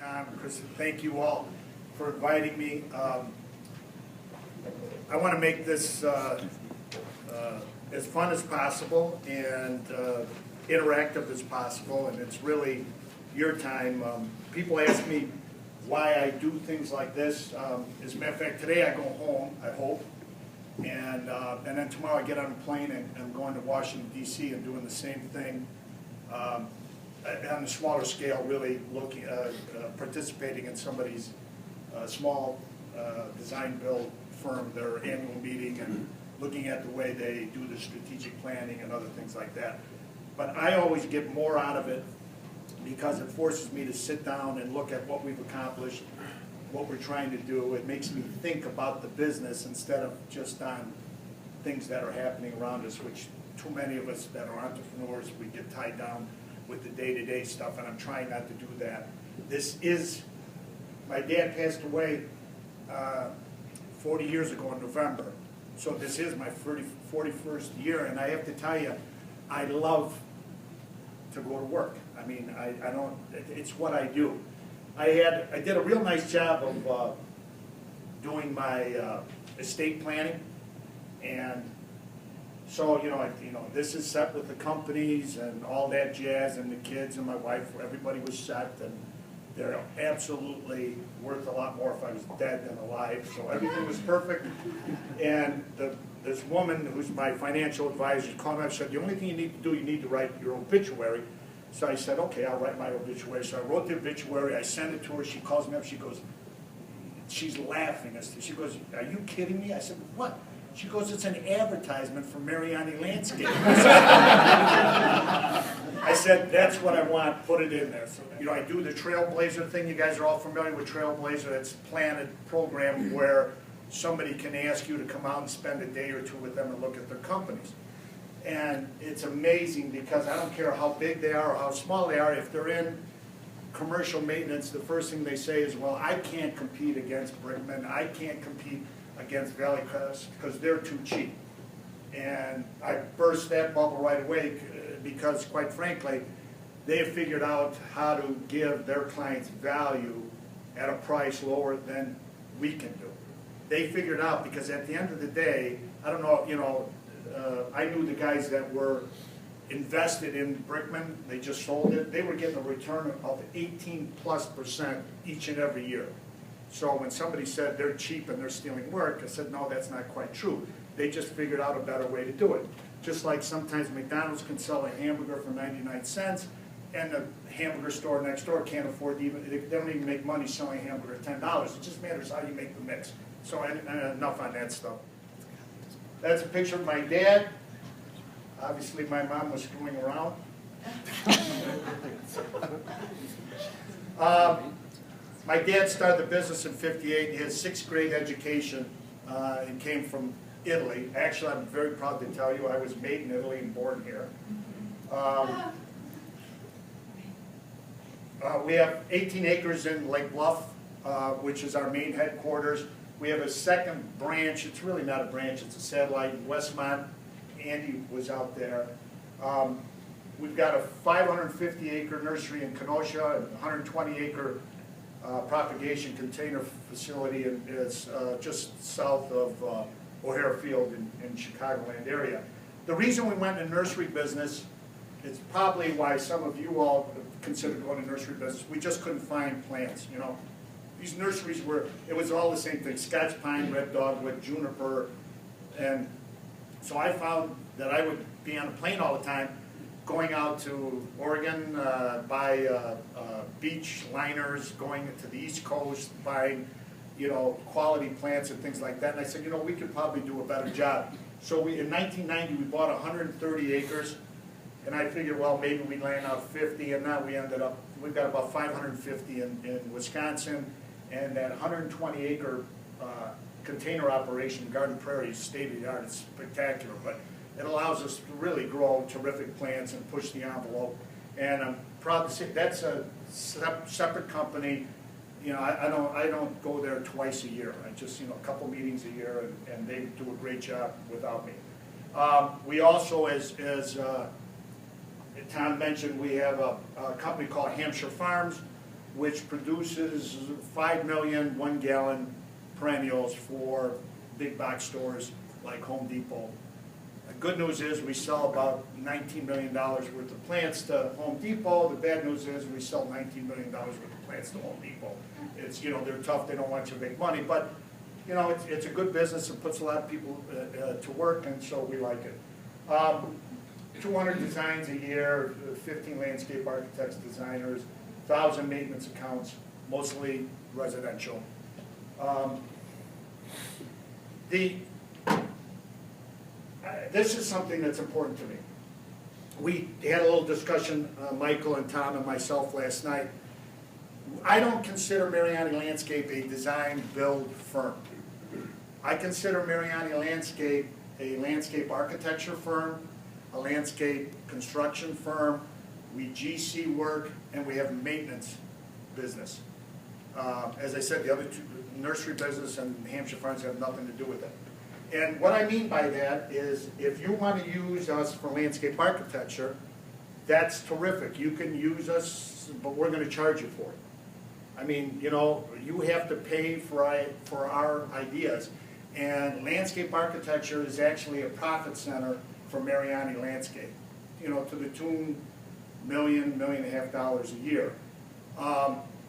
Tom, Chris, thank you all for inviting me. I want to make this as fun as possible and interactive as possible, and it's really your time. People ask me why I do things like this. As a matter of fact, today I go home, I hope, and then tomorrow I get on a plane and I'm going to Washington, D.C. and doing the same thing on a smaller scale, really looking, participating in somebody's small design build firm, their annual meeting, and looking at the way they do the strategic planning and other things like that. But I always get more out of it because it forces me to sit down and look at what we've accomplished, what we're trying to do. It makes me think about the business instead of just on things that are happening around us, which too many of us that are entrepreneurs, we get tied down with the day-to-day stuff, and I'm trying not to do that. This is, my dad passed away 40 years ago in November, so this is my 41st year, and I have to tell you, I love to go to work. I mean, I don't, it's what I do. I did a real nice job of doing my estate planning, and so, you know, this is set with the companies and all that jazz, and the kids and my wife, everybody was set, and they're absolutely worth a lot more if I was dead than alive, so everything was perfect. And this woman who's my financial advisor called me up and said, the only thing you need to do, you need to write your obituary. So I said, okay, I'll write my obituary. So I wrote the obituary, I sent it to her, she calls me up, she goes, she's laughing. She goes, are you kidding me? I said, what? She goes, it's an advertisement for Mariani Landscapes. I said, that's what I want, put it in there. So, you know, I do the Trailblazer thing. You guys are all familiar with Trailblazer. It's a planned program where somebody can ask you to come out and spend a day or two with them and look at their companies. And it's amazing because I don't care how big they are or how small they are, if they're in commercial maintenance, the first thing they say is, well, I can't compete against Brickman, I can't compete against Valley Crest because they're too cheap. And I burst that bubble right away because, quite frankly, they have figured out how to give their clients value at a price lower than we can do. They figured out, because at the end of the day, I don't know, you know, I knew the guys that were invested in Brickman, they just sold it, they were getting a return of 18+% each and every year. So when somebody said they're cheap and they're stealing work, I said, no, that's not quite true. They just figured out a better way to do it. Just like sometimes McDonald's can sell a hamburger for 99 cents and the hamburger store next door can't afford to even, they don't even make money selling a hamburger at $10. It just matters how you make the mix. So enough on that stuff. That's a picture of my dad. Obviously my mom was screwing around. My dad started the business in '58. He had 6th grade education and came from Italy. Actually, I'm very proud to tell you I was made in Italy and born here. We have 18 acres in Lake Bluff, which is our main headquarters. We have a second branch. It's really not a branch, it's a satellite in Westmont. Andy was out there. We've got a 550-acre nursery in Kenosha, and a 120-acre propagation container facility, and it's just south of O'Hare Field in Chicagoland area. The reason we went into nursery business is probably why some of you all considered going to nursery business. We just couldn't find plants, you know. These nurseries were, it was all the same thing, Scotch pine, red dogwood, juniper, and so I found that I would be on a plane all the time, going out to Oregon, buy beach liners, going to the East Coast, buying, you know, quality plants and things like that. And I said, you know, we could probably do a better job. So in 1990, we bought 130 acres, and I figured, well, maybe we'd land out 50, and now we ended up, we've got about 550 in Wisconsin, and that 120-acre container operation, Garden Prairie, is state-of-the-art. It's spectacular, but it allows us to really grow terrific plants and push the envelope. And I'm proud to say that's a separate company. You know, I don't go there twice a year. I just, you know, a couple meetings a year, and they do a great job without me. We also, as Tom mentioned, we have a company called Hampshire Farms, which produces 5 million 1-gallon perennials for big box stores like Home Depot. The good news is we sell about $19 million worth of plants to Home Depot. The bad news is we sell $19 million worth of plants to Home Depot. It's, you know, they're tough, they don't want you to make money, but, you know, it's a good business. It puts a lot of people to work, and so we like it. 200 designs a year, 15 landscape architects, designers, 1,000 maintenance accounts, mostly residential. This is something that's important to me. We had a little discussion, Michael and Tom and myself last night. I don't consider Mariani Landscape a design-build firm. I consider Mariani Landscape a landscape architecture firm, a landscape construction firm. We GC work, and we have a maintenance business. As I said, the other two, nursery business and Hampshire Farms, have nothing to do with it. And what I mean by that is, if you want to use us for landscape architecture, that's terrific. You can use us, but we're going to charge you for it. I mean, you know, you have to pay for our ideas. And landscape architecture is actually a profit center for Mariani Landscape, you know, to the tune $1 million, $1.5 million a year.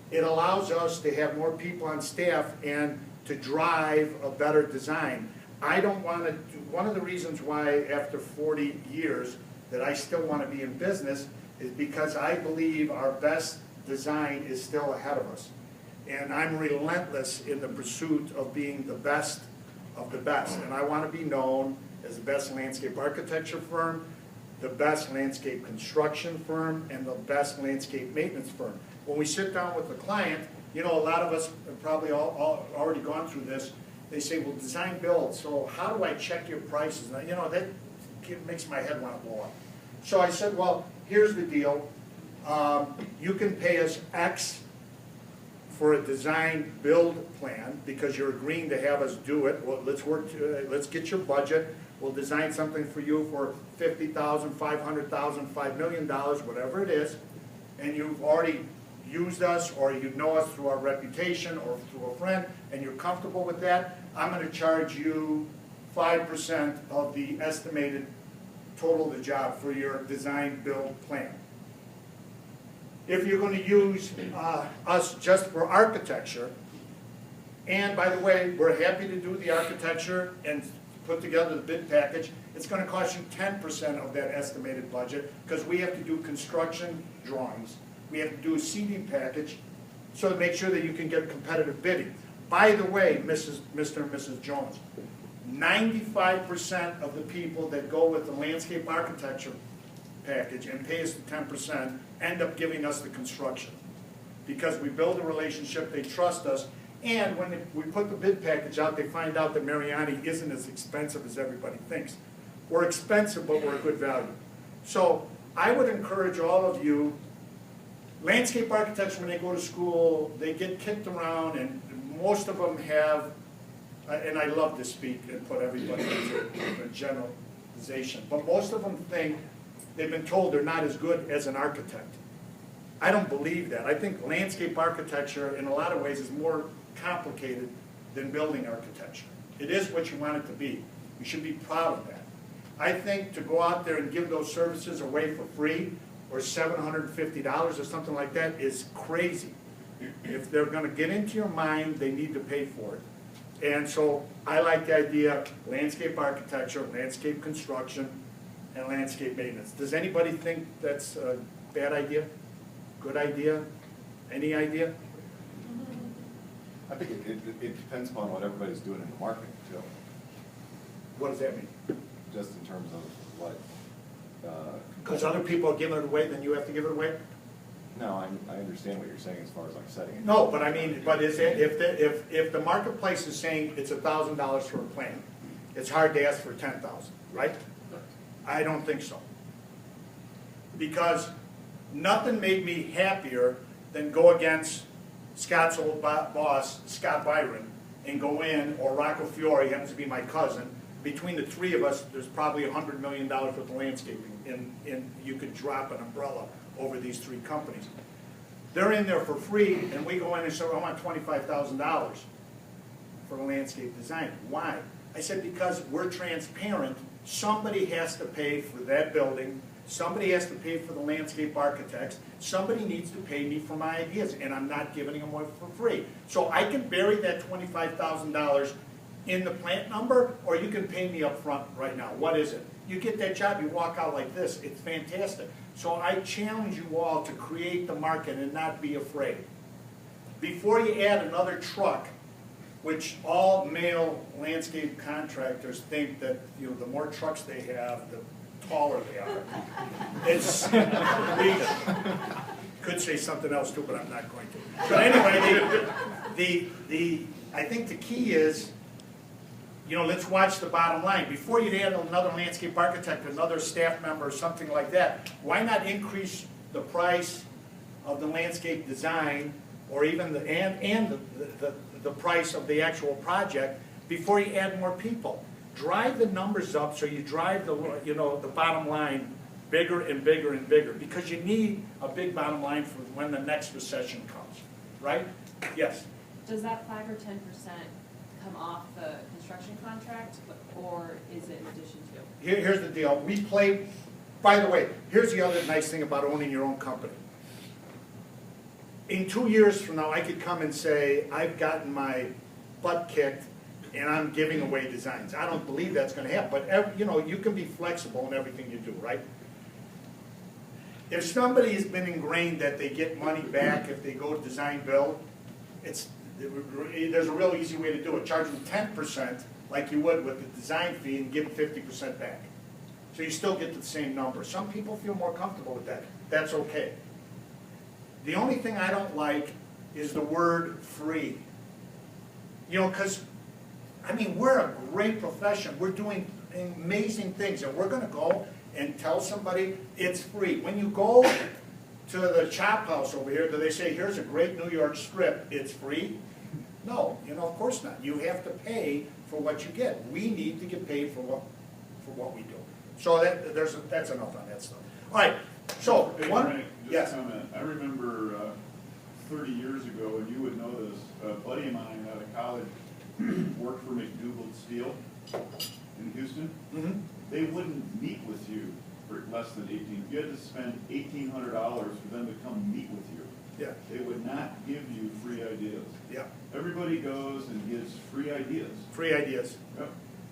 It allows us to have more people on staff and to drive a better design. I don't want to do, one of the reasons why after 40 years that I still want to be in business is because I believe our best design is still ahead of us. And I'm relentless in the pursuit of being the best of the best. And I want to be known as the best landscape architecture firm, the best landscape construction firm, and the best landscape maintenance firm. When we sit down with the client, you know, a lot of us have probably all already gone through this. They say, well, design build, so how do I check your prices? Now, you know, that makes my head want to blow up. So I said, well, here's the deal. You can pay us X for a design build plan because you're agreeing to have us do it. Well, let's get your budget. We'll design something for you for $50,000, $500,000, $5 million, whatever it is, and you've already used us, or you know us through our reputation or through a friend, and you're comfortable with that. I'm going to charge you 5% of the estimated total of the job for your design build plan. If you're going to use us just for architecture, and by the way, we're happy to do the architecture and put together the bid package, it's going to cost you 10% of that estimated budget because we have to do construction drawings. We have to do a seating package so to make sure that you can get competitive bidding. By the way, Mr. and Mrs. Jones, 95% of the people that go with the landscape architecture package and pay us the 10% end up giving us the construction. Because we build a relationship, they trust us, and when we put the bid package out, they find out that Mariani isn't as expensive as everybody thinks. We're expensive, but we're a good value. So I would encourage all of you, landscape architects, when they go to school, they get kicked around, and most of them have, and I love to speak and put everybody into a generalization, but most of them think they've been told they're not as good as an architect. I don't believe that. I think landscape architecture, in a lot of ways, is more complicated than building architecture. It is what you want it to be. You should be proud of that. I think to go out there and give those services away for free, or $750 or something like that, is crazy. If they're going to get into your mind, they need to pay for it. And so I like the idea of landscape architecture, landscape construction, and landscape maintenance. Does anybody think that's a bad idea? Good idea? Any idea? I think it depends upon what everybody's doing in the market, too. What does that mean? Just in terms of what... Because other people are giving it away, then you have to give it away? No, I understand what you're saying as far as like setting it. No, but I mean, but is it, if the marketplace is saying it's $1,000 for a plan, it's hard to ask for $10,000, right? I don't think so. Because nothing made me happier than go against Scott's old boss, Scott Byron, and go in, or Rocco Fiore, happens to be my cousin. Between the three of us, there's probably $100 million worth of landscaping, and you could drop an umbrella over these three companies. They're in there for free, and we go in and say, I want $25,000 for the landscape design. Why? I said, because we're transparent. Somebody has to pay for that building. Somebody has to pay for the landscape architects. Somebody needs to pay me for my ideas, and I'm not giving them away for free. So I can bury that $25,000 in the plant number, or you can pay me up front right now. What is it? You get that job, you walk out like this. It's fantastic. So I challenge you all to create the market and not be afraid. Before you add another truck, which all male landscape contractors think that, you know, the more trucks they have, the taller they are. It's, we could say something else too, but I'm not going to. But anyway, I think the key is, you know, let's watch the bottom line. Before you add another landscape architect, another staff member, or something like that, why not increase the price of the landscape design, or even the price of the actual project before you add more people? Drive the numbers up so you drive the, you know, the bottom line bigger and bigger and bigger, because you need a big bottom line for when the next recession comes, right? Yes? Does that 5 or 10% come off the construction contract, or is it in addition to? Here's the deal. We play, by the way, here's the other nice thing about owning your own company. In 2 years from now, I could come and say, I've gotten my butt kicked and I'm giving away designs. I don't believe that's going to happen, but you know, you can be flexible in everything you do, right? If somebody has been ingrained that they get money back if they go to design build, there's a real easy way to do it. Charge them 10% like you would with the design fee and give them 50% back. So you still get the same number. Some people feel more comfortable with that. That's okay. The only thing I don't like is the word free. You know, because, I mean, we're a great profession. We're doing amazing things, and we're going to go and tell somebody it's free. When you go to the chop house over here, do they say, here's a great New York strip, it's free? No, you know, of course not. You have to pay for what you get. We need to get paid for what we do. So that's enough on that stuff. All right, so hey, one, Frank, just yes. comment. I remember 30 years ago, and you would know this, a buddy of mine out of college worked for McDougall Steel in Houston. Mm-hmm. They wouldn't meet with you for less than 18. You had to spend $1,800 for them to come meet with you. Yeah. They would not give you free ideas. Yeah. Everybody goes and gives free ideas. Free ideas. Yep.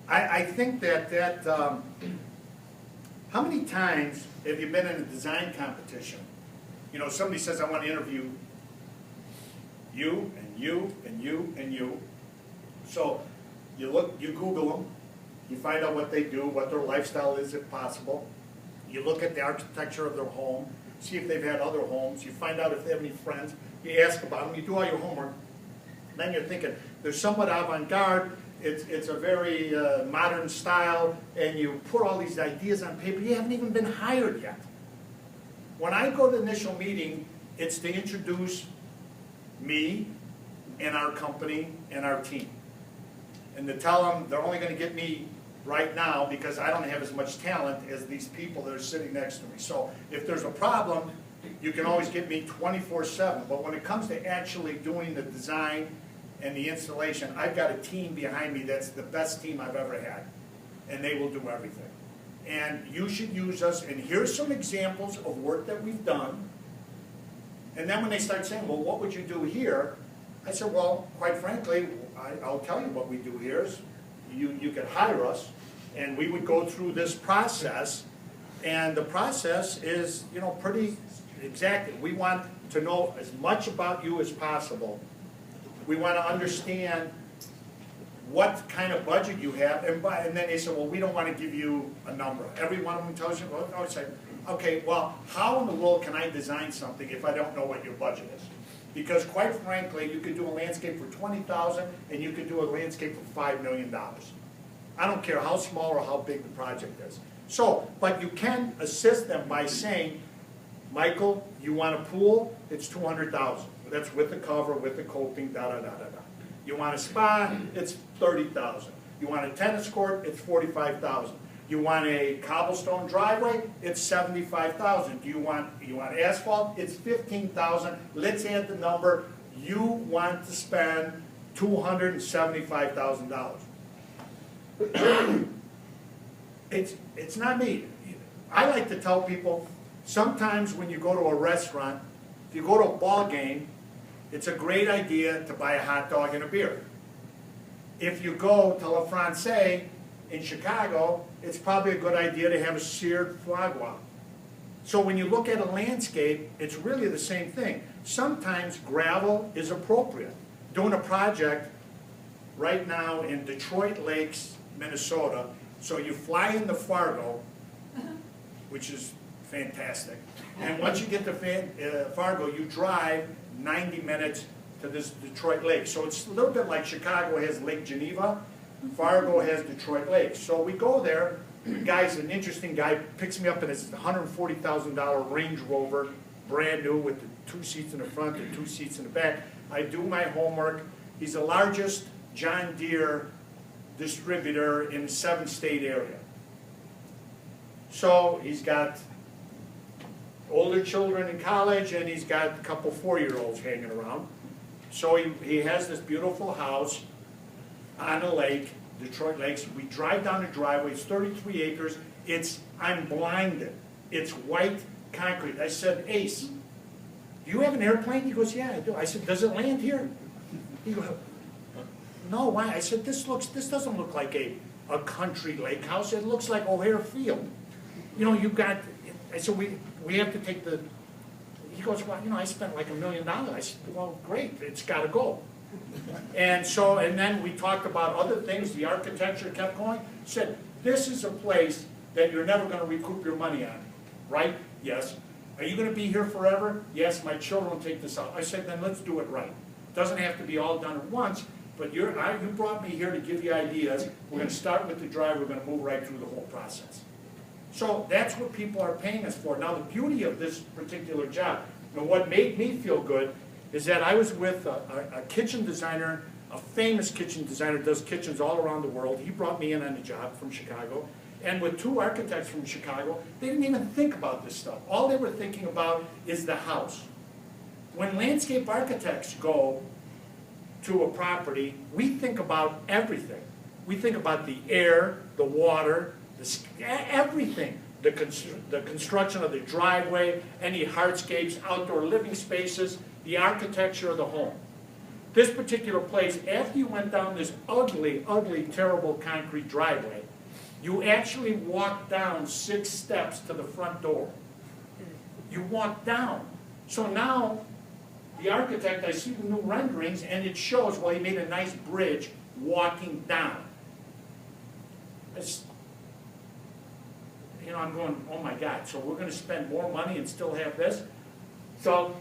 I think that how many times have you been in a design competition? You know, somebody says, I want to interview you and you and you and you. So you look, you Google them, you find out what they do, what their lifestyle is if possible. You look at the architecture of their home, see if they've had other homes. You find out if they have any friends. You ask about them. You do all your homework. Then you're thinking, they're somewhat avant-garde. It's a very modern style, and you put all these ideas on paper. You haven't even been hired yet. When I go to the initial meeting, it's to introduce me and our company and our team, and to tell them they're only going to get me right now because I don't have as much talent as these people that are sitting next to me. So if there's a problem, you can always get me 24/7. But when it comes to actually doing the design and the installation, I've got a team behind me that's the best team I've ever had, and they will do everything. And you should use us, and here's some examples of work that we've done. And then when they start saying, well, what would you do here? I said, well, quite frankly, I'll tell you what we do here is you could hire us, and we would go through this process, and the process is, you know, pretty exact. We want to know as much about you as possible. We want to understand what kind of budget you have, and then they say, well, we don't want to give you a number. Every one of them tells you, well, I would say, okay, well, how in the world can I design something if I don't know what your budget is? Because quite frankly, you could do a landscape for $20,000 and you could do a landscape for $5 million. I don't care how small or how big the project is. So, but you can assist them by saying, Michael, you want a pool? It's $200,000. That's with the cover, with the coping, da-da-da-da-da. You want a spa? It's $30,000. You want a tennis court? It's $45,000. You want a cobblestone driveway? It's $75,000. Do you want asphalt? It's $15,000. Let's add the number. You want to spend $275,000. It's not me. I like to tell people, sometimes when you go to a restaurant, if you go to a ball game, it's a great idea to buy a hot dog and a beer. If you go to La Francais in Chicago, it's probably a good idea to have a seared foie gras. So when you look at a landscape, it's really the same thing. Sometimes gravel is appropriate. Doing a project right now in Detroit Lakes, Minnesota, so you fly into Fargo, which is fantastic, and once you get to Fargo, you drive 90 minutes to this Detroit Lake. So it's a little bit like Chicago has Lake Geneva, Fargo has Detroit Lake. So we go there, the guy's an interesting guy, picks me up in his $140,000 Range Rover, brand new, with the 2 seats in the front and 2 seats in the back. I do my homework. He's the largest John Deere distributor in the 7-state area. So he's got older children in college, and he's got a couple 4-year-olds hanging around. So he has this beautiful house on a lake, Detroit Lakes. We drive down the driveway. It's 33 acres. I'm blinded. It's white concrete. I said, Ace, do you have an airplane? He goes, yeah, I do. I said, does it land here? He goes, no, why? I said, this doesn't look like a country lake house. It looks like O'Hare Field. You know, you've got, I said, we have to take the, he goes, well, you know, I spent like $1 million. I said, well, great, it's got to go. And so, and then we talked about other things. The architecture kept going. Said, this is a place that you're never going to recoup your money on, right? Yes. Are you going to be here forever? Yes, my children will take this out. I said, then let's do it right. It doesn't have to be all done at once, but you brought me here to give you ideas. We're going to start with the drive. We're going to move right through the whole process. So that's what people are paying us for. Now, the beauty of this particular job, and what made me feel good, is that I was with a kitchen designer, a famous kitchen designer, does kitchens all around the world. He brought me in on the job from Chicago. And with 2 architects from Chicago, they didn't even think about this stuff. All they were thinking about is the house. When landscape architects go to a property, we think about everything. We think about the air, the water, everything. The construction of the driveway, any hardscapes, outdoor living spaces, the architecture of the home. This particular place, after you went down this ugly, ugly, terrible concrete driveway, you actually walk down 6 steps to the front door. You walk down. So now, the architect, I see the new renderings, and it shows, well, he made a nice bridge walking down. You know, I'm going, oh my God, so we're going to spend more money and still have this? So,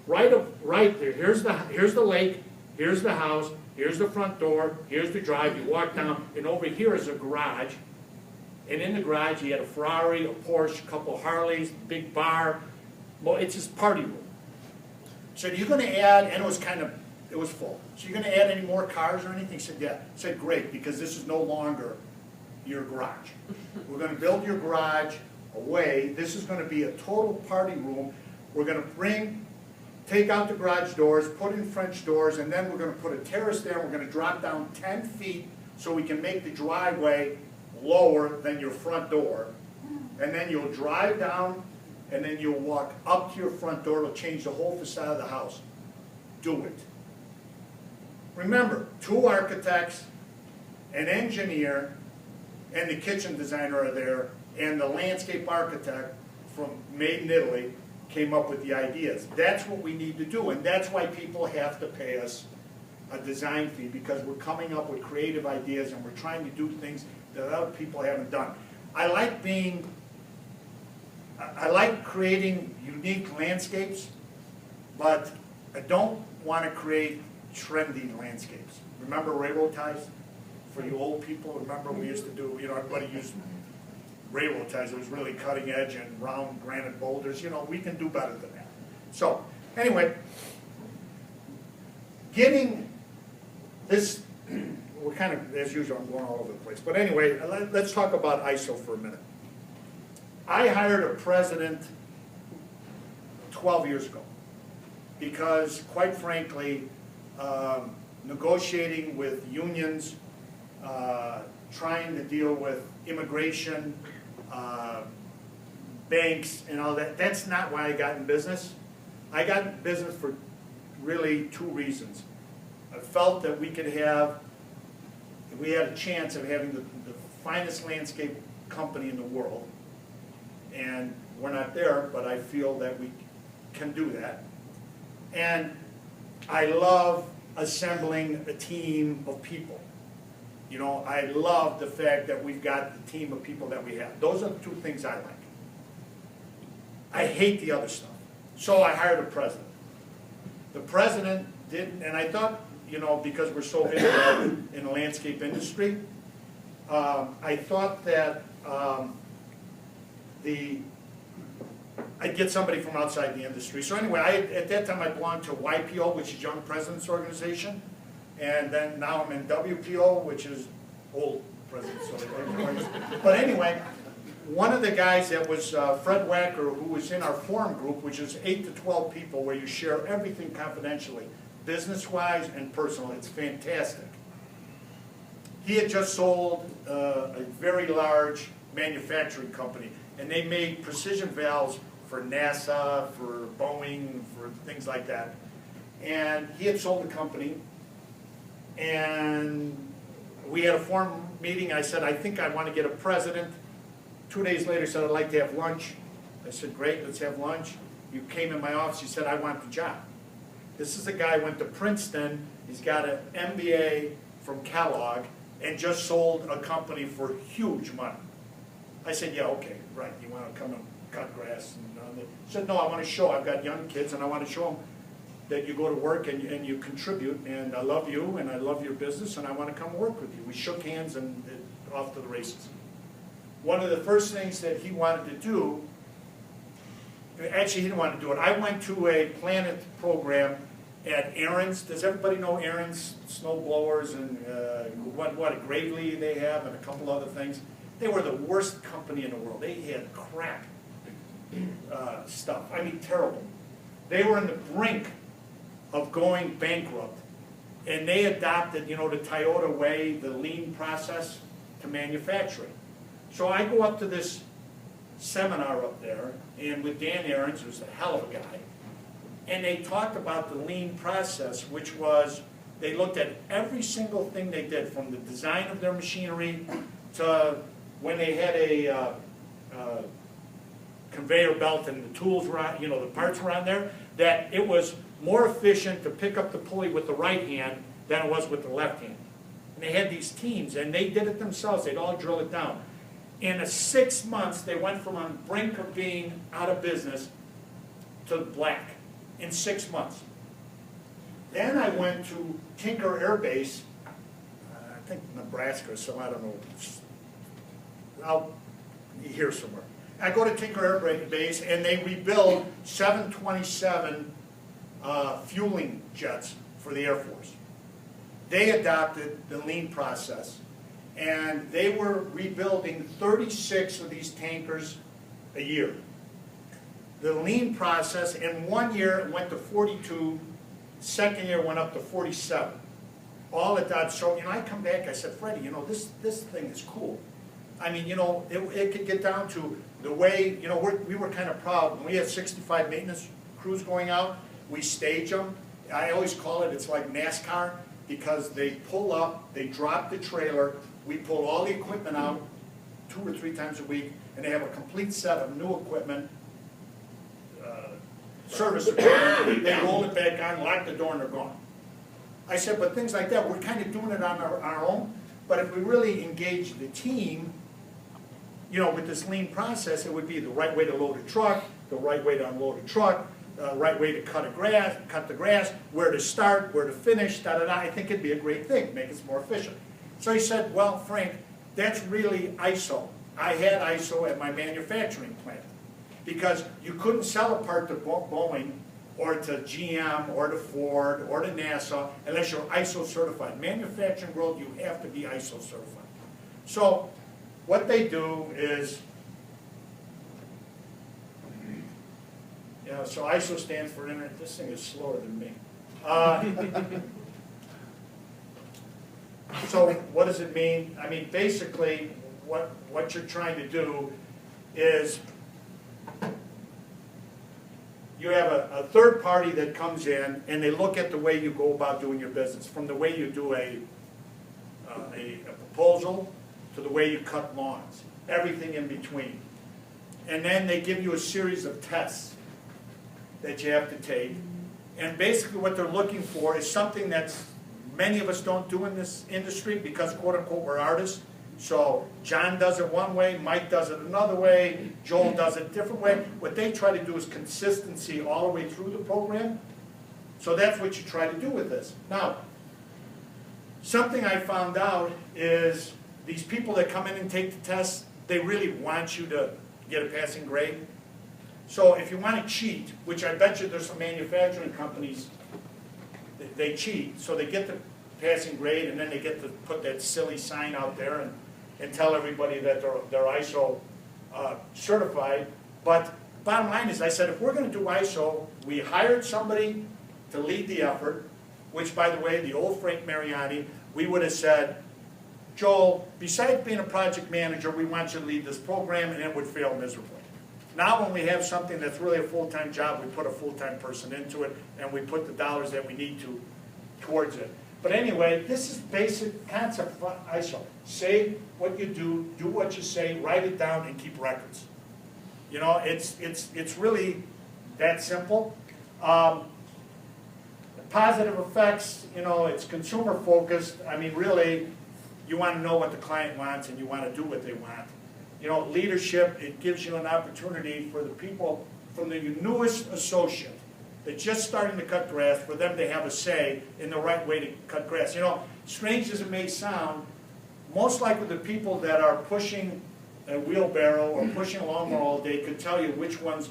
right there, here's the lake, here's the house, here's the front door, here's the drive, you walk down, and over here is a garage. And in the garage, he had a Ferrari, a Porsche, a couple of Harleys, big bar. Well, it's his party room. So you're going to add, and it was full. So you're going to add any more cars or anything? He said, yeah. I said, great, because this is no longer your garage. We're going to build your garage away. This is going to be a total party room. We're going to take out the garage doors, put in French doors, and then we're going to put a terrace there. We're going to drop down 10 feet so we can make the driveway lower than your front door. And then you'll drive down, and then you'll walk up to your front door. It'll change the whole facade of the house. Do it. Remember, 2 architects, an engineer, and the kitchen designer are there, and the landscape architect made in Italy came up with the ideas. That's what we need to do, and that's why people have to pay us a design fee, because we're coming up with creative ideas and we're trying to do things that other people haven't done. I like creating unique landscapes, but I don't want to create trendy landscapes. Remember railroad ties? For you old people, remember we used to do, you know, everybody used railroad ties. It was really cutting edge and round granite boulders. You know, we can do better than that. So, anyway, getting this, we're kind of, as usual, I'm going all over the place. But anyway, let's talk about ISO for a minute. I hired a president 12 years ago because, quite frankly, negotiating with unions, trying to deal with immigration, banks and all that, that's not why I got in business. I got in business for really two reasons. I felt that we had a chance of having the finest landscape company in the world, and we're not there, but I feel that we can do that. And I love assembling a team of people. You know, I love the fact that we've got the team of people that we have. Those are the two things I like. I hate the other stuff. So I hired a president. The president didn't, and I thought, you know, because we're so big in the landscape industry, I thought that I'd get somebody from outside the industry. So anyway, at that time I belonged to YPO, which is Young Presidents Organization, and then now I'm in WPO, which is Old Presidents Organization. But anyway, one of the guys that was Fred Wacker, who was in our forum group, which is 8 to 12 people where you share everything confidentially, business-wise and personal. It's fantastic. He had just sold a very large manufacturing company, and they made precision valves for NASA, for Boeing, for things like that. And he had sold the company, and we had a forum meeting. I said, I think I want to get a president. 2 days later, he said, I'd like to have lunch. I said, great, let's have lunch. You came in my office, he said, I want the job. This is a guy who went to Princeton, he's got an MBA from Kellogg, and just sold a company for huge money. I said, yeah, okay, right, you want to come and cut grass? And he said, no, I want to show, I've got young kids, and I want to show them that you go to work and you contribute, and I love you, and I love your business, and I want to come work with you. We shook hands and off to the races. One of the first things that he wanted to do, actually he didn't want to do it, I went to a Planet program at Aaron's. Does everybody know Aaron's snow blowers and what a Gravely they have and a couple other things? They were the worst company in the world. They had crap stuff. I mean, terrible. They were on the brink of going bankrupt, and they adopted, you know, the Toyota way, the lean process to manufacturing. So I go up to this seminar up there, and with Dan Aarons, who's a hell of a guy, and they talked about the lean process, which was they looked at every single thing they did, from the design of their machinery to when they had a conveyor belt and the tools were on, you know, the parts were on there, that it was more efficient to pick up the pulley with the right hand than it was with the left hand. And they had these teams, and they did it themselves. They'd all drill it down. In 6 months, they went from on the brink of being out of business to black in 6 months. Then I went to Tinker Air Base, I think Nebraska, so I don't know, out here somewhere. I go to Tinker Air Base, and they rebuild 727 fueling jets for the Air Force. They adopted the lean process, and they were rebuilding 36 of these tankers a year. The lean process, in 1 year it went to 42, second year went up to 47. All adopted. So, you know, I come back, I said, Freddie, you know, this thing is cool. I mean, you know, it could get down to the way, you know, we were kind of proud. When we had 65 maintenance crews going out, we stage them. I always call it, it's like NASCAR, because they pull up, they drop the trailer, we pull all the equipment out 2 or 3 times a week, and they have a complete set of new equipment, service equipment. They roll it back on, lock the door, and they're gone. I said, but things like that, we're kind of doing it on our own, but if we really engage the team, you know, with this lean process, it would be the right way to load a truck, the right way to unload a truck, right way to cut the grass, where to start, where to finish, da-da-da. I think it'd be a great thing, make us more efficient. So he said, well, Frank, that's really ISO. I had ISO at my manufacturing plant because you couldn't sell a part to Boeing or to GM, or to Ford, or to NASA, unless you're ISO certified. Manufacturing world, you have to be ISO certified. So what they do is, you know, so ISO stands for Internet. This thing is slower than me. So what does it mean? I mean, basically, what you're trying to do is you have a third party that comes in and they look at the way you go about doing your business, from the way you do a proposal to the way you cut lawns, everything in between. And then they give you a series of tests that you have to take. And basically what they're looking for is something that many of us don't do in this industry because, quote unquote, we're artists. So John does it one way, Mike does it another way, Joel does it a different way. What they try to do is consistency all the way through the program. So that's what you try to do with this. Now, something I found out is these people that come in and take the test, they really want you to get a passing grade. So if you want to cheat, which I bet you there's some manufacturing companies, they cheat. So they get the passing grade and then they get to put that silly sign out there and tell everybody that they're ISO certified. But bottom line is, I said, if we're going to do ISO, we hired somebody to lead the effort, which, by the way, the old Frank Mariani, we would have said, Joel, besides being a project manager, we want you to lead this program, and it would fail miserably. Now when we have something that's really a full-time job, we put a full-time person into it, and we put the dollars that we need to towards it. But anyway, this is basic concept for ISO. Say what you do what you say, write it down, and keep records. You know, it's really that simple. The positive effects, you know, it's consumer focused. I mean, really, you want to know what the client wants and you want to do what they want. You know, leadership, it gives you an opportunity for the people, from the newest associate that's just starting to cut grass, for them to have a say in the right way to cut grass. You know, strange as it may sound, most likely the people that are pushing a wheelbarrow or pushing a lawnmower all day could tell you which ones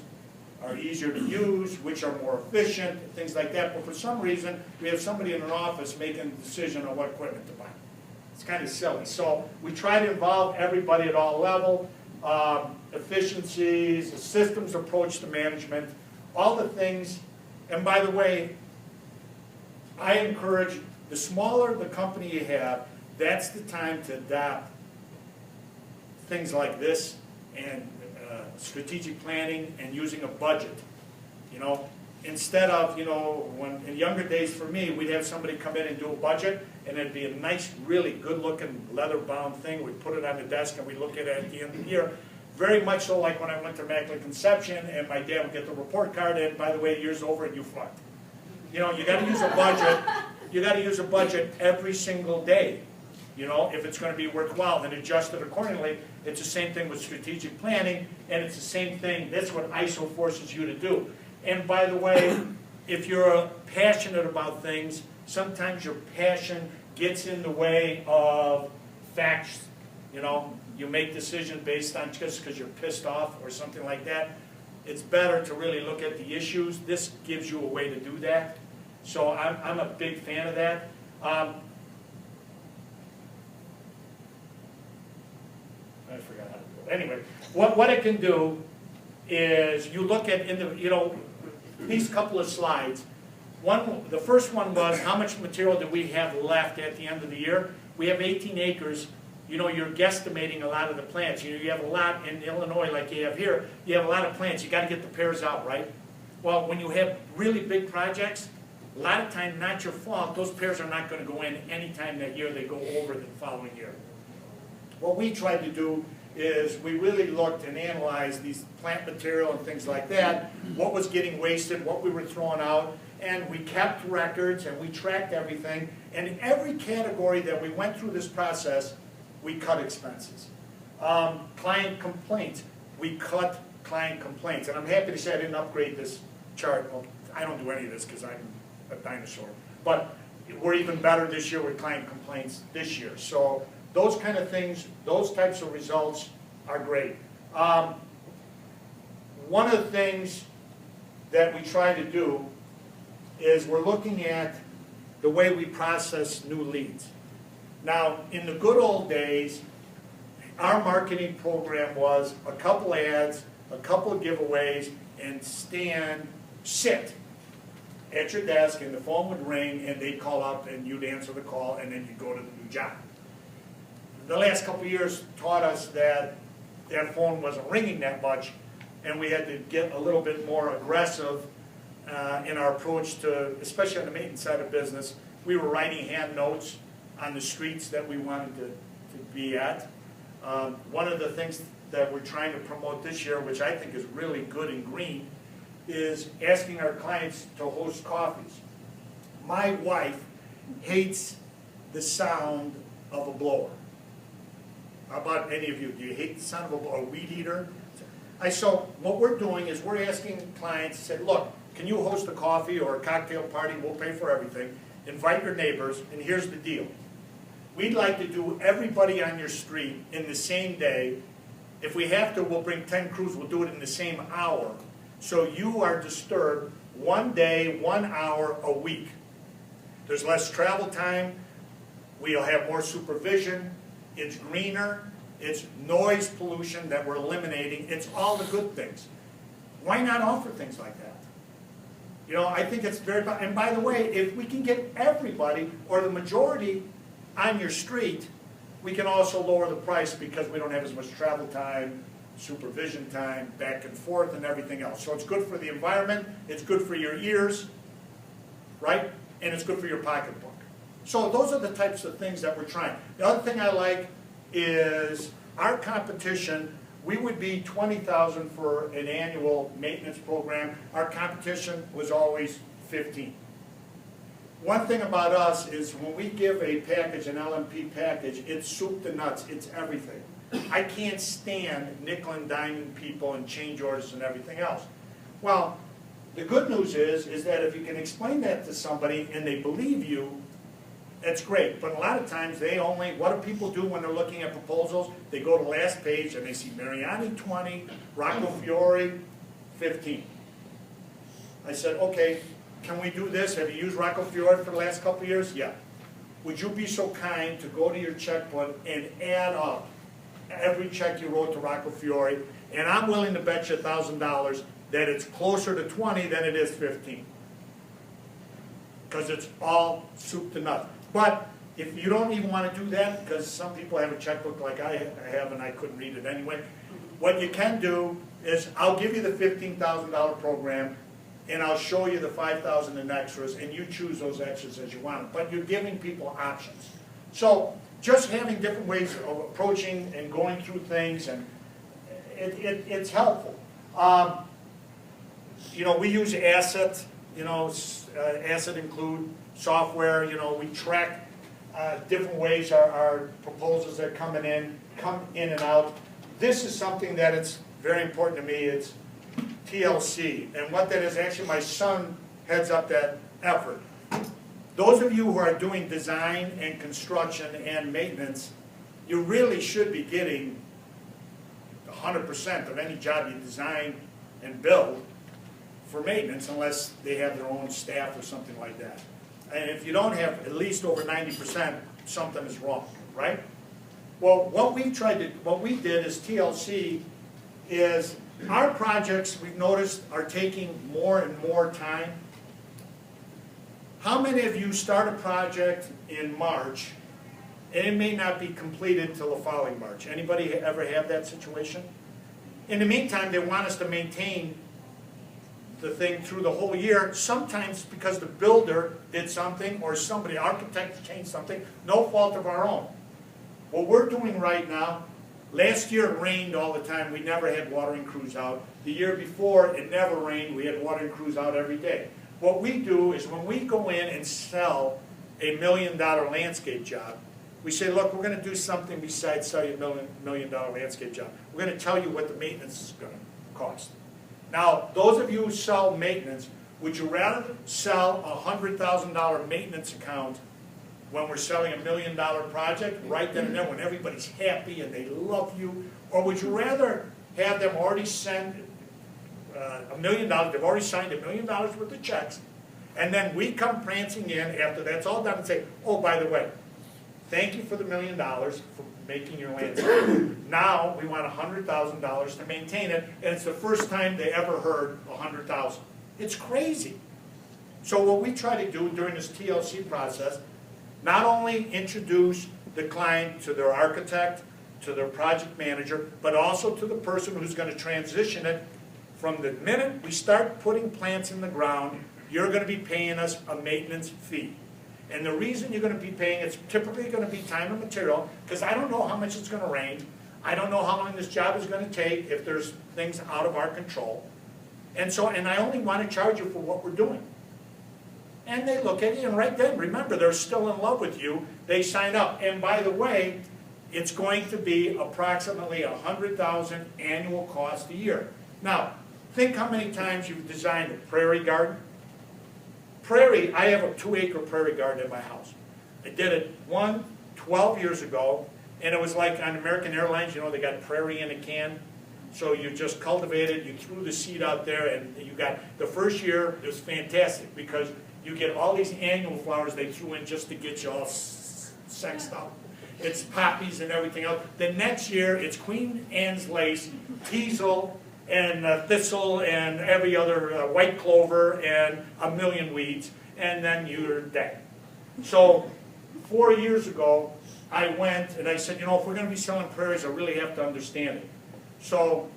are easier to use, which are more efficient, things like that. But for some reason, we have somebody in an office making a decision on what equipment to buy. It's kind of silly. So we try to involve everybody at all levels, efficiencies, a systems approach to management, all the things. And by the way, I encourage, the smaller the company you have, that's the time to adopt things like this and strategic planning and using a budget. You know, instead of, you know, when in younger days for me, we'd have somebody come in and do a budget, and it'd be a nice, really good-looking leather-bound thing. We'd put it on the desk, and we'd look at it at the end of the year. Very much so like when I went to Immaculate Conception, and my dad would get the report card, and by the way, the year's over, and you fucked. You know, you got to use a budget. You got to use a budget every single day. You know, if it's going to be worthwhile, and adjust it accordingly. It's the same thing with strategic planning, and it's the same thing. That's what ISO forces you to do. And by the way, if you're passionate about things, sometimes your passion gets in the way of facts. You know, you make decisions based on just because you're pissed off or something like that. It's better to really look at the issues. This gives you a way to do that. So I'm a big fan of that. I forgot how to do it. Anyway, what it can do is you look at, you know, these couple of slides. The first one was how much material do we have left at the end of the year. We have 18 acres. You know, you're guesstimating a lot of the plants. You know, you have a lot in Illinois like you have here. You have a lot of plants. You got to get the pairs out, right? Well, when you have really big projects, a lot of times, not your fault, those pairs are not going to go in any time that year. They go over the following year. What we tried to do is we really looked and analyzed these plant material and things like that, what was getting wasted, what we were throwing out, and we kept records and we tracked everything. And in every category that we went through this process, we cut expenses. Client complaints, we cut client complaints. And I'm happy to say I didn't upgrade this chart. Well, I don't do any of this because I'm a dinosaur. But we're even better this year with client complaints this year. So those kind of things, those types of results are great. One of the things that we try to do is we're looking at the way we process new leads. Now, in the good old days, our marketing program was a couple ads, a couple of giveaways, and sit at your desk, and the phone would ring, and they'd call up, and you'd answer the call, and then you'd go to the new job. The last couple of years taught us that that phone wasn't ringing that much, and we had to get a little bit more aggressive in our approach to, especially on the maintenance side of business. We were writing hand notes on the streets that we wanted to be at. One of the things that we're trying to promote this year, which I think is really good and green, is asking our clients to host coffees. My wife hates the sound of a blower. How about any of you? Do you hate the sound of a weed eater? So what we're doing is we're asking clients to say, look, can you host a coffee or a cocktail party? We'll pay for everything. Invite your neighbors, and here's the deal. We'd like to do everybody on your street in the same day. If we have to, we'll bring 10 crews. We'll do it in the same hour. So you are disturbed 1 day, 1 hour a week. There's less travel time. We'll have more supervision. It's greener. It's noise pollution that we're eliminating. It's all the good things. Why not offer things like that? You know, I think it's very, and by the way, if we can get everybody or the majority on your street, we can also lower the price because we don't have as much travel time, supervision time, back and forth, and everything else. So it's good for the environment, it's good for your ears, right? And it's good for your pocketbook. So those are the types of things that we're trying. The other thing I like is our competition. We would be $20,000 for an annual maintenance program. Our competition was always $15,000. One thing about us is when we give a package, an LMP package, it's soup to nuts, it's everything. I can't stand nickel and diming people and change orders and everything else. Well, the good news is that if you can explain that to somebody and they believe you, that's great. But a lot of times they only, what do people do when they're looking at proposals? They go to the last page and they see Mariani 20, Rocco Fiore 15. I said, okay, can we do this? Have you used Rocco Fiore for the last couple of years? Yeah. Would you be so kind to go to your checkbook and add up every check you wrote to Rocco Fiore? And I'm willing to bet you $1,000 that it's closer to 20 than it is 15. Because it's all soup to nuts. But if you don't even want to do that, because some people have a checkbook like I have and I couldn't read it anyway, what you can do is I'll give you the $15,000 program and I'll show you the $5,000 in extras, and you choose those extras as you want. But you're giving people options. So just having different ways of approaching and going through things, and it's helpful. You know, we use Asset. You know, Asset include software. You know, we track different ways our proposals that come in and out. This is something that it's very important to me. It's TLC, and what that is, actually my son heads up that effort. Those of you who are doing design and construction and maintenance, you really should be getting 100% of any job you design and build for maintenance, unless they have their own staff or something like that. And if you don't have at least over 90%, something is wrong, right? Well, what we did is TLC is our projects, we've noticed, are taking more and more time. How many of you start a project in March and it may not be completed till the following March? Anybody ever have that situation? In the meantime, they want us to maintain the thing through the whole year, sometimes because the builder did something or somebody, architect changed something, no fault of our own. What we're doing right now, last year it rained all the time. We never had watering crews out. The year before, it never rained. We had watering crews out every day. What we do is when we go in and sell a $1 million landscape job, we say, look, we're going to do something besides sell you a $1 million landscape job. We're going to tell you what the maintenance is going to cost. Now, those of you who sell maintenance, would you rather sell a $100,000 maintenance account when we're selling a $1 million project right then and there when everybody's happy and they love you? Or would you rather have them already send $1 million, they've already signed $1 million worth of checks, And then we come prancing in after that's all done and say, oh, by the way, thank you for the $1 million for making your landscape. Now we want $100,000 to maintain it, and it's the first time they ever heard $100,000. It's crazy. So what we try to do during this TLC process, not only introduce the client to their architect, to their project manager, but also to the person who's going to transition it. From the minute we start putting plants in the ground, you're going to be paying us a maintenance fee. And the reason you're going to be paying, it's typically going to be time and material, because I don't know how much it's going to rain. I don't know how long this job is going to take if there's things out of our control. And I only want to charge you for what we're doing. And they look at you, and right then, remember, they're still in love with you. They sign up. And by the way, it's going to be approximately $100,000 annual cost a year. Now, think how many times you've designed a prairie garden. Prairie, I have a 2-acre prairie garden in my house. I did it 12 years ago, and it was like on American Airlines, you know, they got prairie in a can. So you just cultivated, you threw the seed out there, and you got, the first year, it was fantastic, because you get all these annual flowers they threw in just to get you all sexed up. It's poppies and everything else. The next year, it's Queen Anne's lace, teasel, and thistle, and every other white clover, and a million weeds, and then you're dead. So 4 years ago, I went and I said, you know, if we're going to be selling prairies, I really have to understand it. So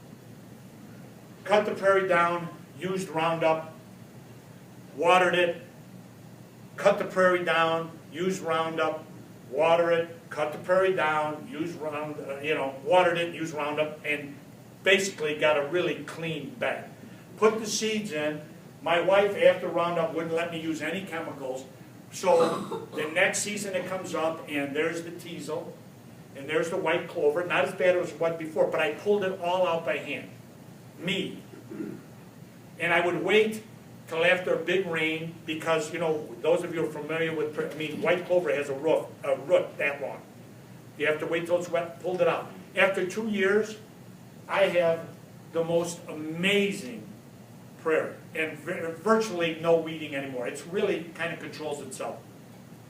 cut the prairie down, used Roundup, watered it, cut the prairie down, used Roundup, water it, cut the prairie down, used watered it, used Roundup, and basically got a really clean bed. Put the seeds in. My wife, after Roundup, wouldn't let me use any chemicals. So the next season it comes up, and there's the teasel, and there's the white clover. Not as bad as it was before, but I pulled it all out by hand. Me. And I would wait till after a big rain, because, you know, those of you who are familiar with, white clover has a root that long. You have to wait till it's wet, pulled it out. After 2 years, I have the most amazing prairie, and virtually no weeding anymore. It's really kind of controls itself.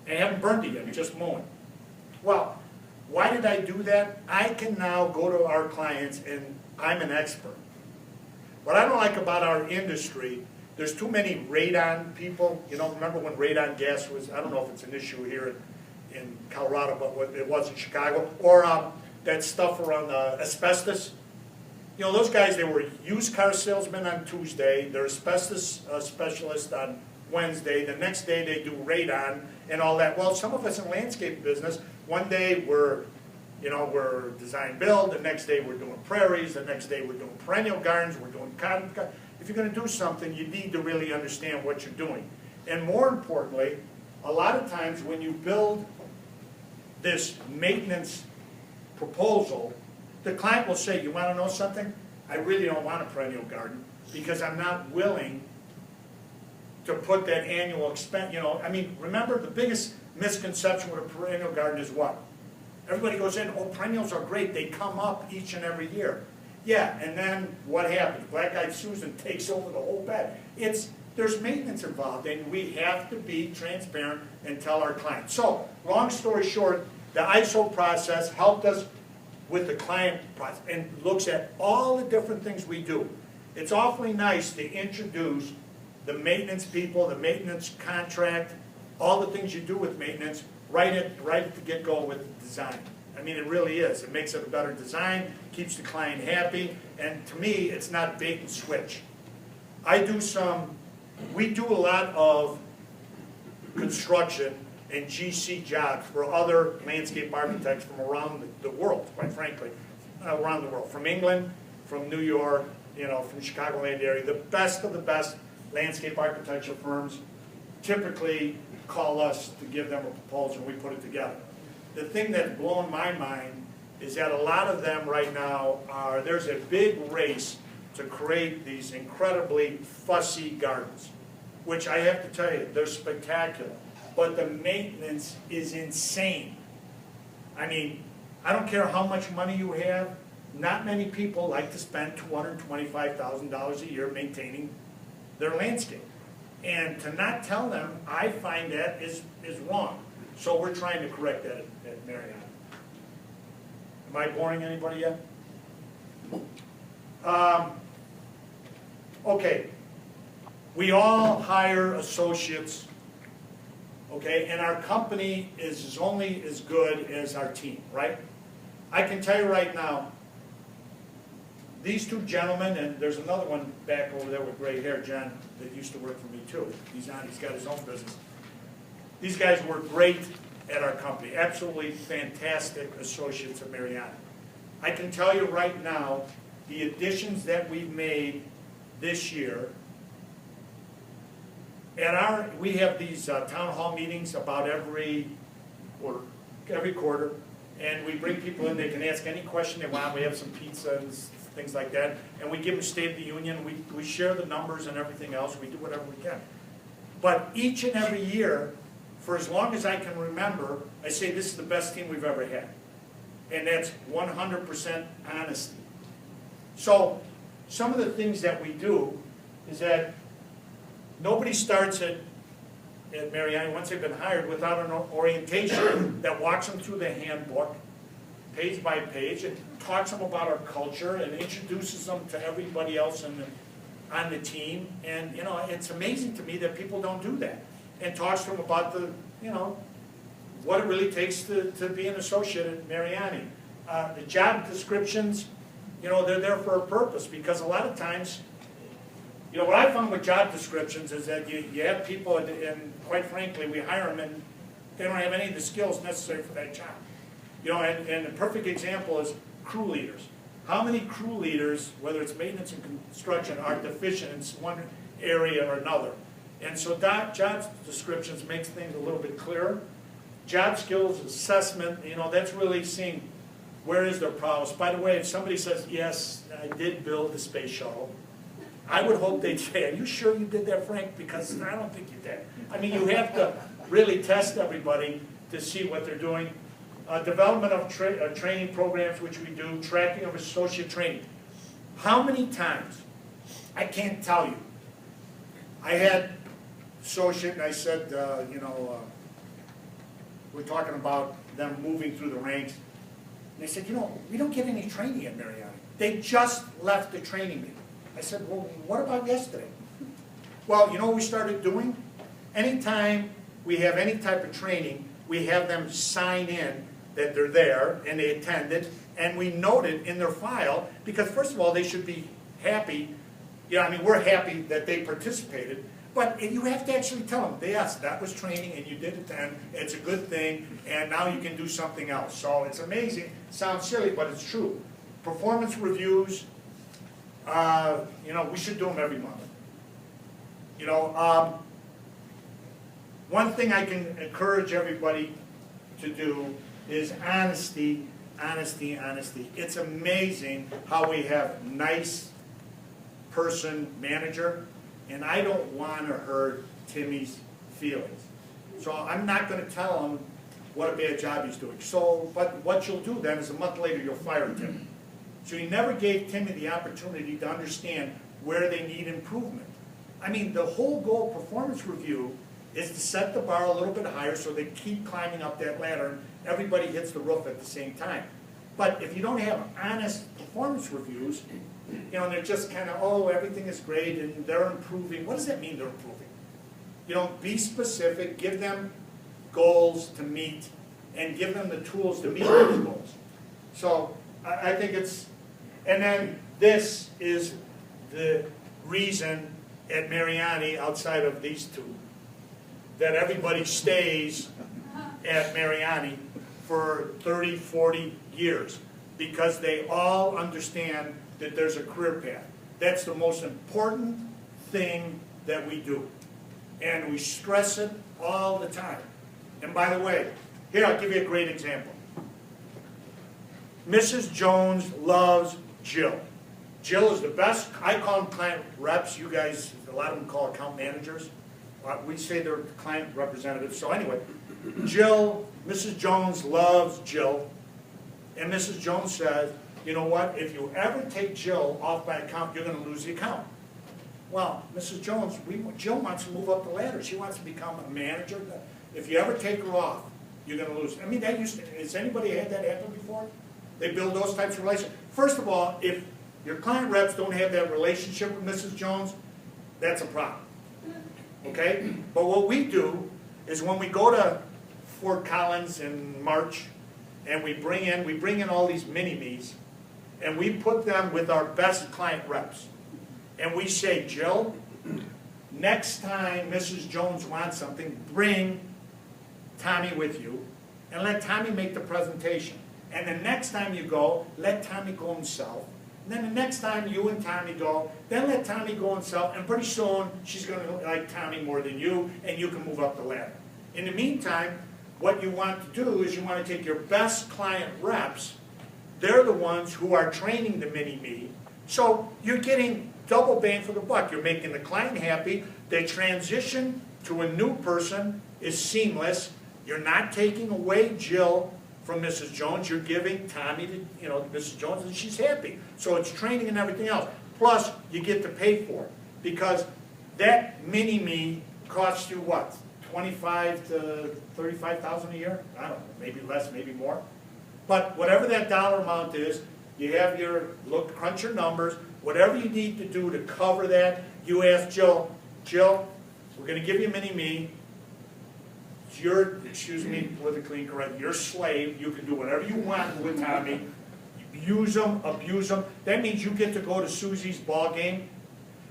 I haven't burned it yet, just mowing. Well, why did I do that? I can now go to our clients, and I'm an expert. What I don't like about our industry, there's too many radon people. You know, remember when radon gas was, I don't know if it's an issue here in Colorado, but it was in Chicago, or that stuff around asbestos. You know, those guys, they were used car salesmen on Tuesday, they're asbestos specialists on Wednesday, the next day they do radon and all that. Well, some of us in landscape business, one day we're design build, the next day we're doing prairies, the next day we're doing perennial gardens, we're doing cotton. If you're going to do something, you need to really understand what you're doing. And more importantly, a lot of times when you build this maintenance proposal, the client will say, you want to know something? I really don't want a perennial garden because I'm not willing to put that annual expense, remember the biggest misconception with a perennial garden is what? Everybody goes in, oh, perennials are great, they come up each and every year. Yeah, and then what happens? Black-eyed Susan takes over the whole bed. There's maintenance involved, and we have to be transparent and tell our clients. So, long story short, the ISO process helped us with the client process and looks at all the different things we do. It's awfully nice to introduce the maintenance people, the maintenance contract, all the things you do with maintenance, right at the get-go with the design. I mean, it really is. It makes it a better design, keeps the client happy, and to me, it's not bait and switch. We do a lot of construction and GC jobs for other landscape architects from around the world, quite frankly, around the world, from England, from New York, from the Chicagoland area. The best of the best landscape architecture firms typically call us to give them a proposal, and we put it together. The thing that's blown my mind is that a lot of them right now there's a big race to create these incredibly fussy gardens, which I have to tell you, they're spectacular. But the maintenance is insane. I mean, I don't care how much money you have, not many people like to spend $225,000 a year maintaining their landscape. And to not tell them, I find that is wrong. So we're trying to correct that at Mariani. Am I boring anybody yet? Okay. We all hire associates, okay, and our company is only as good as our team, right? I can tell you right now, these two gentlemen, and there's another one back over there with gray hair, John, that used to work for me too. He's got his own business. These guys were great at our company, absolutely fantastic associates at Mariani. I can tell you right now, the additions that we've made this year, we have these town hall meetings about every quarter, and we bring people in, they can ask any question they want, we have some pizza and things like that, and we give them State of the Union, we share the numbers and everything else, we do whatever we can. But each and every year, for as long as I can remember, I say this is the best team we've ever had. And that's 100% honesty. So, some of the things that we do is that nobody starts at Mariani, once they've been hired, without an orientation that walks them through the handbook, page by page, and talks them about our culture and introduces them to everybody else on the team. And, you know, it's amazing to me that people don't do that. And talks to them about the, you know, what it really takes to be an associate at Mariani. The job descriptions, you know, they're there for a purpose, because a lot of times, you know, what I found with job descriptions is that you have people, and quite frankly, we hire them and they don't have any of the skills necessary for that job. You know, and a perfect example is crew leaders. How many crew leaders, whether it's maintenance and construction, are deficient in one area or another? And so job descriptions makes things a little bit clearer. Job skills assessment, you know, that's really seeing where is their prowess. By the way, if somebody says, yes, I did build the space shuttle, I would hope they'd say, are you sure you did that, Frank? Because I don't think you did. I mean, you have to really test everybody to see what they're doing. Development of training programs, which we do, tracking of associate training. How many times? I can't tell you. I had associate, and I said, you know, we're talking about them moving through the ranks. And they said, you know, we don't get any training at Mariani. They just left the training meeting. I said, well, what about yesterday? Well, you know what we started doing? Anytime we have any type of training, we have them sign in that they're there and they attended, and we note it in their file, because first of all, they should be happy. You know, I mean, we're happy that they participated, but you have to actually tell them, yes, that was training and you did attend, it's a good thing, and now you can do something else. So it's amazing, sounds silly, but it's true. Performance reviews, you know, we should do them every month. You know, one thing I can encourage everybody to do is honesty, honesty, honesty. It's amazing how we have nice person manager, and I don't want to hurt Timmy's feelings. So I'm not going to tell him what a bad job he's doing. So, but what you'll do then is a month later you'll fire Timmy. So you never gave Timmy the opportunity to understand where they need improvement. I mean, the whole goal of performance review is to set the bar a little bit higher so they keep climbing up that ladder and everybody hits the roof at the same time. But if you don't have honest performance reviews, you know, and they're just kind of, oh, everything is great and they're improving. What does that mean, they're improving? You know, be specific, give them goals to meet, and give them the tools to meet those goals. So I think it's, and then this is the reason at Mariani, outside of these two, that everybody stays at Mariani for 30, 40 years, because they all understand that there's a career path. That's the most important thing that we do. And we stress it all the time. And by the way, here I'll give you a great example. Mrs. Jones loves Jill. Jill is the best. I call them client reps. You guys, a lot of them call account managers. We say they're client representatives. So anyway, Jill, Mrs. Jones loves Jill. And Mrs. Jones says, you know what, if you ever take Jill off my account, you're going to lose the account. Well, Mrs. Jones, Jill wants to move up the ladder. She wants to become a manager. If you ever take her off, you're gonna lose. I mean, that has anybody had that happen before? They build those types of relationships. First of all, if your client reps don't have that relationship with Mrs. Jones, that's a problem, okay? But what we do is when we go to Fort Collins in March, and we bring in all these mini-me's, and we put them with our best client reps. And we say, Jill, next time Mrs. Jones wants something, bring Tommy with you, and let Tommy make the presentation. And the next time you go, let Tommy go himself. And then the next time you and Tommy go, then let Tommy go himself, and pretty soon she's going to like Tommy more than you, and you can move up the ladder. In the meantime, what you want to do is you want to take your best client reps. They're the ones who are training the mini-me. So you're getting double bang for the buck. You're making the client happy. The transition to a new person is seamless. You're not taking away Jill from Mrs. Jones. You're giving Tommy to Mrs. Jones, and she's happy. So it's training and everything else. Plus, you get to pay for it because that mini-me costs you what? $25,000 to $35,000 a year? I don't know, maybe less, maybe more. But whatever that dollar amount is, you have crunch your numbers, whatever you need to do to cover that, you ask Jill, we're going to give you a mini-me. You're, excuse me, politically incorrect, you're a slave. You can do whatever you want with Tommy. Use them, abuse them. That means you get to go to Susie's ball game.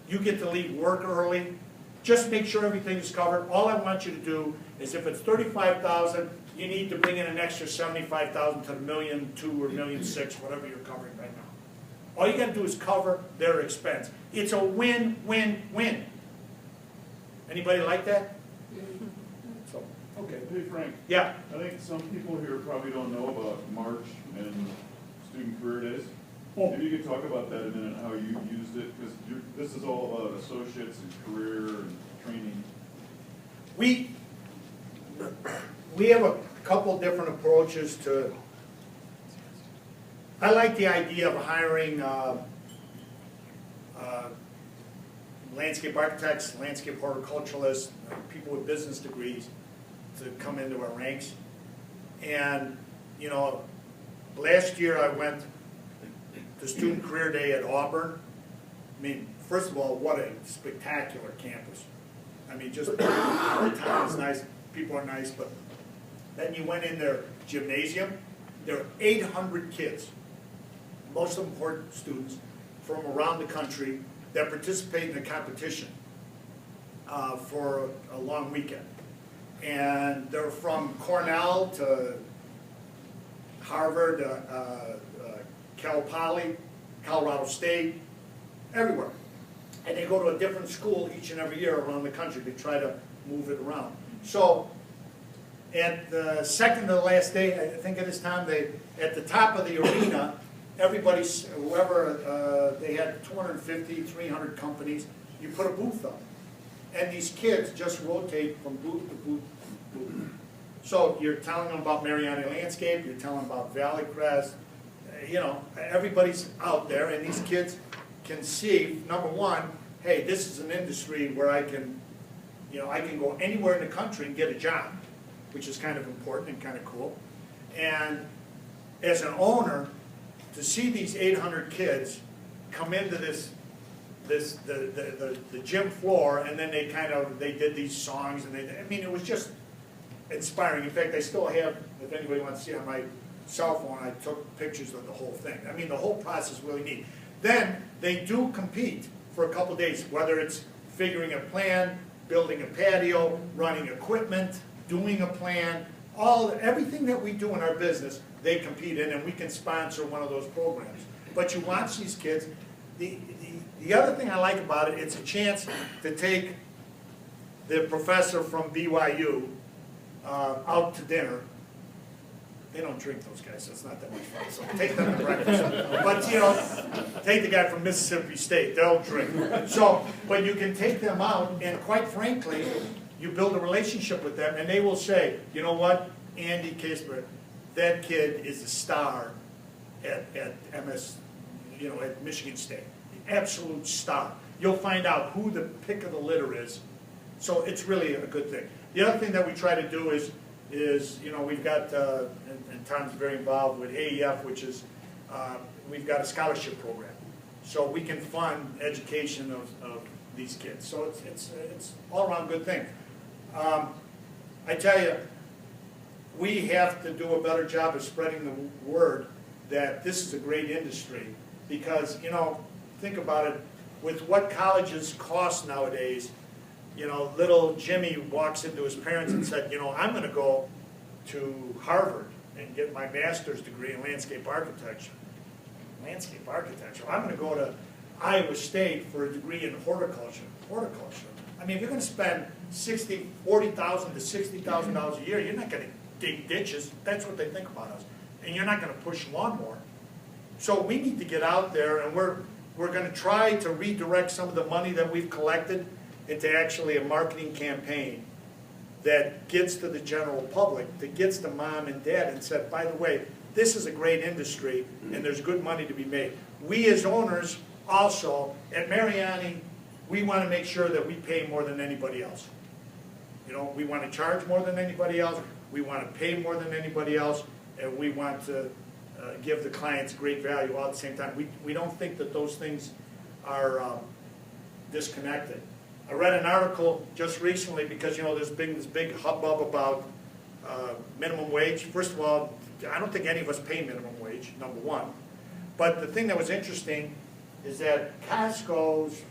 You get to leave work early. Just make sure everything is covered. All I want you to do is if it's $35,000, you need to bring in an extra $75,000 to $1.2 million or $1.6 million, whatever you're covering right now. All you got to do is cover their expense. It's a win-win-win. Anybody like that? So, okay. Hey Frank. Yeah. I think some people here probably don't know about March and Student Career Days. Maybe you could talk about that a minute, how you used it, because this is all about associates and career and training. We have a couple different approaches to. I like the idea of hiring landscape architects, landscape horticulturalists, people with business degrees to come into our ranks. And last year I went to Student Career Day at Auburn. I mean, first of all, what a spectacular campus. I mean, just the town is nice, people are nice, but then you went in their gymnasium. There are 800 kids, most of them were students from around the country that participate in the competition for a long weekend. And they're from Cornell to Harvard, Cal Poly, Colorado State, everywhere. And they go to a different school each and every year around the country to try to move it around. So at the second to the last day, I think at this time, at the top of the arena, everybody, whoever, they had 250, 300 companies, you put a booth up. And these kids just rotate from booth to booth to booth. So you're telling them about Mariani Landscape, you're telling them about Valley Crest, everybody's out there, and these kids can see, number one, hey, this is an industry where I can go anywhere in the country and get a job, which is kind of important and kind of cool. And as an owner, to see these 800 kids come into the gym floor, and then they did these songs, and it was just inspiring. In fact, I still have, if anybody wants to see on my cell phone, I took pictures of the whole thing. I mean, the whole process is really neat. Then they do compete for a couple days, whether it's figuring a plan, building a patio, running equipment, doing a plan, everything that we do in our business, they compete in, and we can sponsor one of those programs. But you watch these kids. The other thing I like about it, it's a chance to take the professor from BYU out to dinner. They don't drink, those guys, so it's not that much fun. So take them to breakfast. But take the guy from Mississippi State, they'll drink. So, but you can take them out, and quite frankly, you build a relationship with them, and they will say, you know what, Andy Kisbert, that kid is a star at MS, at Michigan State, the absolute star. you'll find out who the pick of the litter is. So it's really a good thing. The other thing that we try to do is you know, we've got, and Tom's very involved with AEF, which is, we've got a scholarship program. So we can fund education of these kids. So it's all around good thing. I tell you, we have to do a better job of spreading the word that this is a great industry, because, you know, think about it, with what colleges cost nowadays, you know, little Jimmy walks into his parents and said, you know, I'm going to go to Harvard and get my master's degree in landscape architecture. Landscape architecture. I'm going to go to Iowa State for a degree in horticulture. Horticulture. I mean, if you're going to spend $40,000 to $60,000 a year, you're not going to dig ditches. That's what they think about us. And you're not going to push lawnmower. So we need to get out there, and we're going to try to redirect some of the money that we've collected into actually a marketing campaign that gets to the general public, that gets to mom and dad and said, by the way, this is a great industry and there's good money to be made. We as owners also, at Mariani, we want to make sure that we pay more than anybody else. You know, we want to charge more than anybody else, we want to pay more than anybody else, and we want to give the clients great value all at the same time. We don't think that those things are disconnected. I read an article just recently because, you know, there's been this big hubbub about minimum wage. First of all, I don't think any of us pay minimum wage, number one. But the thing that was interesting is that Costco's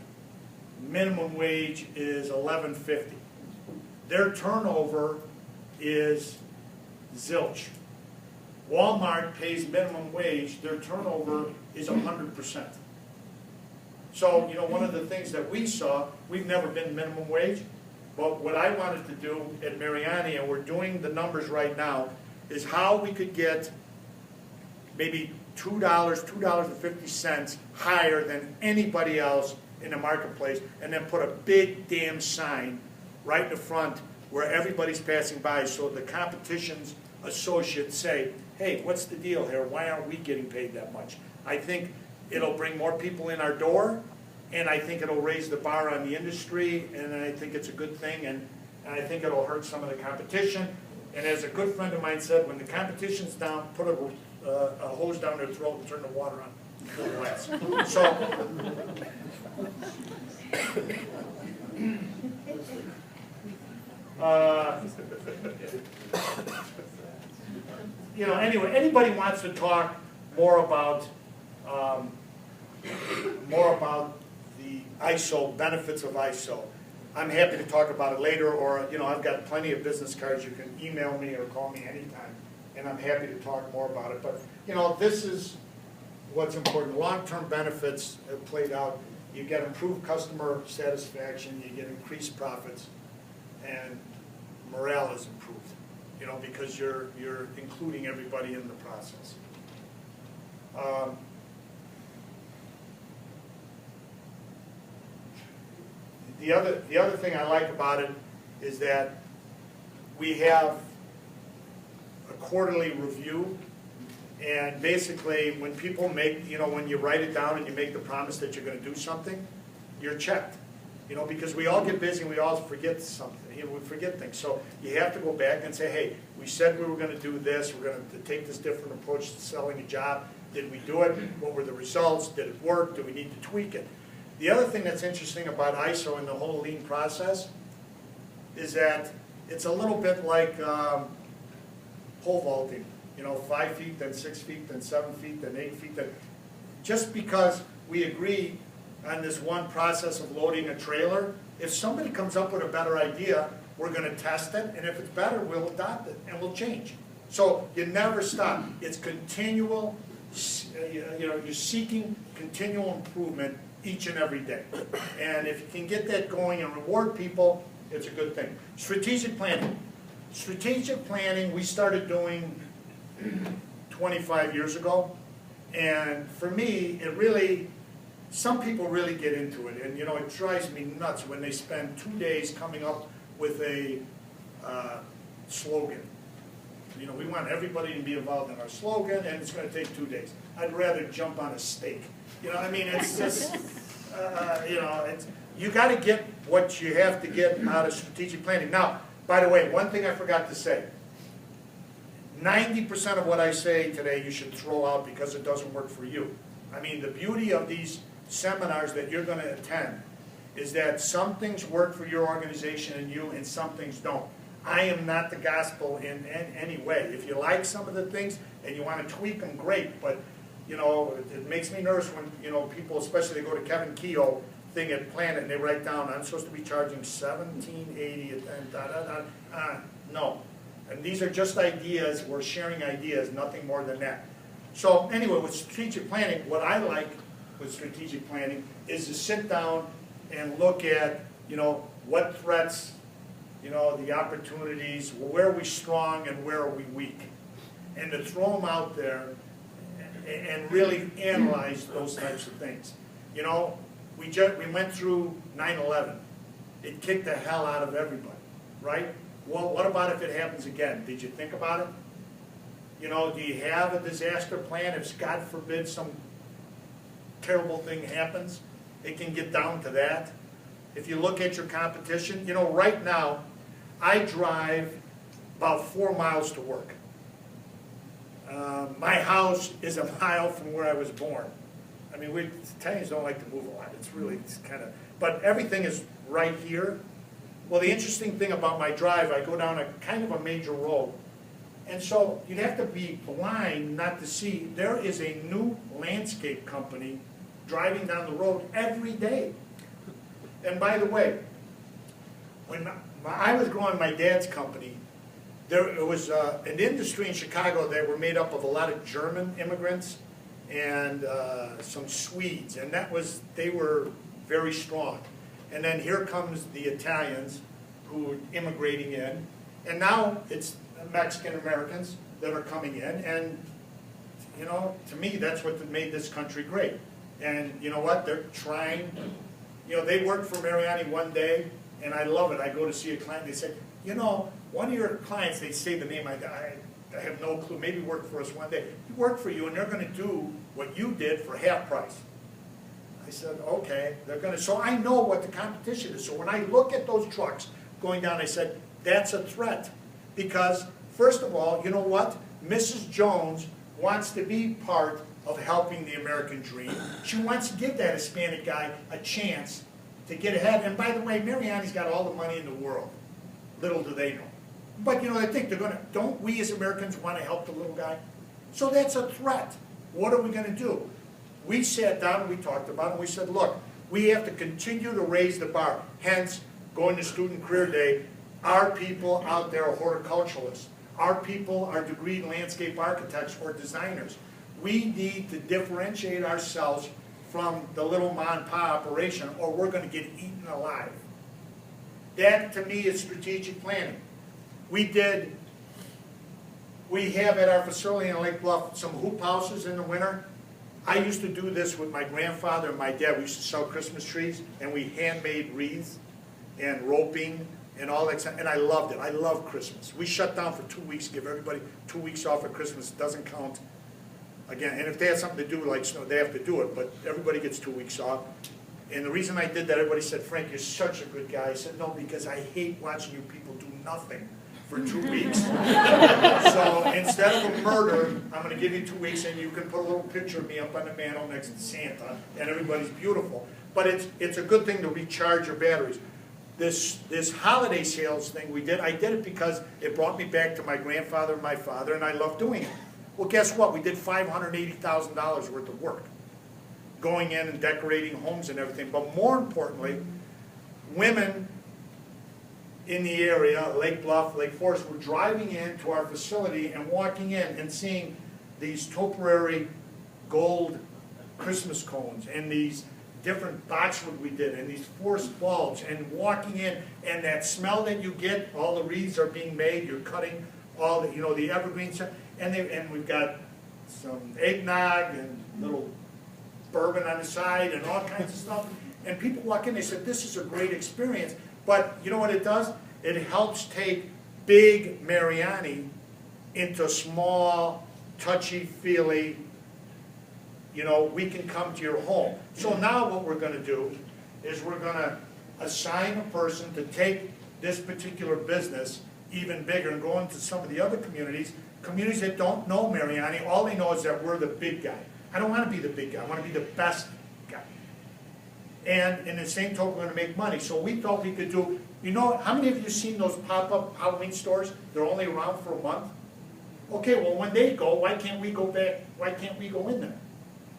minimum wage is $11.50. Their turnover is zilch. Walmart pays minimum wage, their turnover is 100%. So, you know, one of the things that we saw, we've never been minimum wage, but what I wanted to do at Mariani, and we're doing the numbers right now, is how we could get maybe $2, $2.50 higher than anybody else in the marketplace, and then put a big damn sign right in the front where everybody's passing by, so the competition's associates say, hey, what's the deal here? Why aren't we getting paid that much? I think it'll bring more people in our door, and I think it'll raise the bar on the industry, and I think it's a good thing, and I think it'll hurt some of the competition. And as a good friend of mine said, when the competition's down, put a hose down their throat and turn the water on full blast. So, you know, anyway, anybody wants to talk more about the ISO, benefits of ISO, I'm happy to talk about it later, or, you know, I've got plenty of business cards. You can email me or call me anytime, and I'm happy to talk more about it. But, you know, this is what's important. Long-term benefits have played out. You get improved customer satisfaction, you get increased profits, and morale is improved, you know, because you're including everybody in the process. The other thing I like about it is that we have a quarterly review, and basically when people make, you know, when you write it down and you make the promise that you're going to do something, you're checked. You know, because we all get busy and we all forget something, you know, we forget things. So you have to go back and say, hey, we said we were going to do this, we're going to take this different approach to selling a job. Did we do it? What were the results? Did it work? Do we need to tweak it? The other thing that's interesting about ISO and the whole lean process is that it's a little bit like pole vaulting. You know, 5 feet, then 6 feet, then 7 feet, then 8 feet. Then just because we agree on this one process of loading a trailer, if somebody comes up with a better idea, we're going to test it, and if it's better, we'll adopt it, and we'll change. So you never stop. It's continual, you know, you're seeking continual improvement each and every day. And if you can get that going and reward people, it's a good thing. Strategic planning. Strategic planning we started doing 25 years ago, and for me, it really, some people really get into it, and you know, it drives me nuts when they spend 2 days coming up with a slogan. You know, we want everybody to be involved in our slogan, and it's going to take 2 days. I'd rather jump on a stake. You know what I mean? It's just, You got to get what you have to get out of strategic planning. Now, by the way, one thing I forgot to say. 90% of what I say today you should throw out because it doesn't work for you. I mean, the beauty of these seminars that you're going to attend is that some things work for your organization and you, and some things don't. I am not the gospel in any way. If you like some of the things and you want to tweak them, great. But, it makes me nervous when, people, especially they go to Kevin Keogh thing at Planet and they write down, I'm supposed to be charging $17.80 and da-da-da. No. And these are just ideas. We're sharing ideas, nothing more than that. So anyway, with strategic planning, what I like with strategic planning is to sit down and look at, what threats, the opportunities, where are we strong and where are we weak, and to throw them out there and really analyze those types of things. We went through 9/11. It kicked the hell out of everybody, right? Well, what about if it happens again? Did you think about it? Do you have a disaster plan if, God forbid, some terrible thing happens? It can get down to that. If you look at your competition, right now, I drive about 4 miles to work. My house is a mile from where I was born. I mean, Italians don't like to move a lot. It's kind of, but everything is right here. Well, the interesting thing about my drive, I go down a kind of a major road. And so you'd have to be blind not to see there is a new landscape company driving down the road every day. And by the way, when I was growing my dad's company, there was an industry in Chicago that were made up of a lot of German immigrants and some Swedes, and they were very strong. And then here comes the Italians who are immigrating in, and now it's Mexican Americans that are coming in, and to me that's what made this country great. And you know what? They're trying. They worked for Mariani one day, and I love it. I go to see a client, they say, one of your clients, they say the name, I have no clue, maybe worked for us one day. He worked for you, and they're going to do what you did for half price. I said, okay, so I know what the competition is. So when I look at those trucks going down, I said, that's a threat. Because, first of all, you know what? Mrs. Jones wants to be part of helping the American dream. She wants to give that Hispanic guy a chance to get ahead. And by the way, Mariani's got all the money in the world. Little do they know. But, I think don't we as Americans want to help the little guy? So that's a threat. What are we going to do? We sat down and we talked about it, and we said, look, we have to continue to raise the bar. Hence, going to Student Career Day, our people out there are horticulturalists. Our people are degreed landscape architects or designers. We need to differentiate ourselves from the little mom and pop operation, or we're going to get eaten alive. That, to me, is strategic planning. We have at our facility in Lake Bluff some hoop houses in the winter. I used to do this with my grandfather and my dad. We used to sell Christmas trees, and we handmade wreaths and roping and all that stuff, and I loved it. I love Christmas. We shut down for 2 weeks, give everybody 2 weeks off at Christmas. It doesn't count. Again, and if they have something to do, like snow, they have to do it, but everybody gets 2 weeks off. And the reason I did that, everybody said, Frank, you're such a good guy. I said, no, because I hate watching you people do nothing for 2 weeks. So instead of a murder, I'm going to give you 2 weeks, and you can put a little picture of me up on the mantle next to Santa, and everybody's beautiful. But it's a good thing to recharge your batteries. This holiday sales thing we did, I did it because it brought me back to my grandfather and my father, and I love doing it. Well, guess what? We did $580,000 worth of work, going in and decorating homes and everything. But more importantly, women in the area, Lake Bluff, Lake Forest, were driving into our facility and walking in and seeing these topiary gold Christmas cones and these different boxwood we did and these forest bulbs, and walking in, and that smell that you get, all the wreaths are being made, you're cutting all the, the evergreen stuff, and we've got some eggnog and little bourbon on the side and all kinds of stuff. And people walk in, they said, this is a great experience. But you know what it does? It helps take big Mariani into small, touchy-feely you know, we can come to your home. So now what we're gonna do is we're gonna assign a person to take this particular business even bigger and go into some of the other communities that don't know Mariani. All they know is that we're the big guy. I don't wanna be the big guy, I wanna be the best guy. And in the same token, we're gonna make money. So we thought we could do, you know, how many of you seen those pop-up Halloween stores? They're only around for a month. Okay, well, when they go, why can't we go back, why can't we go in there?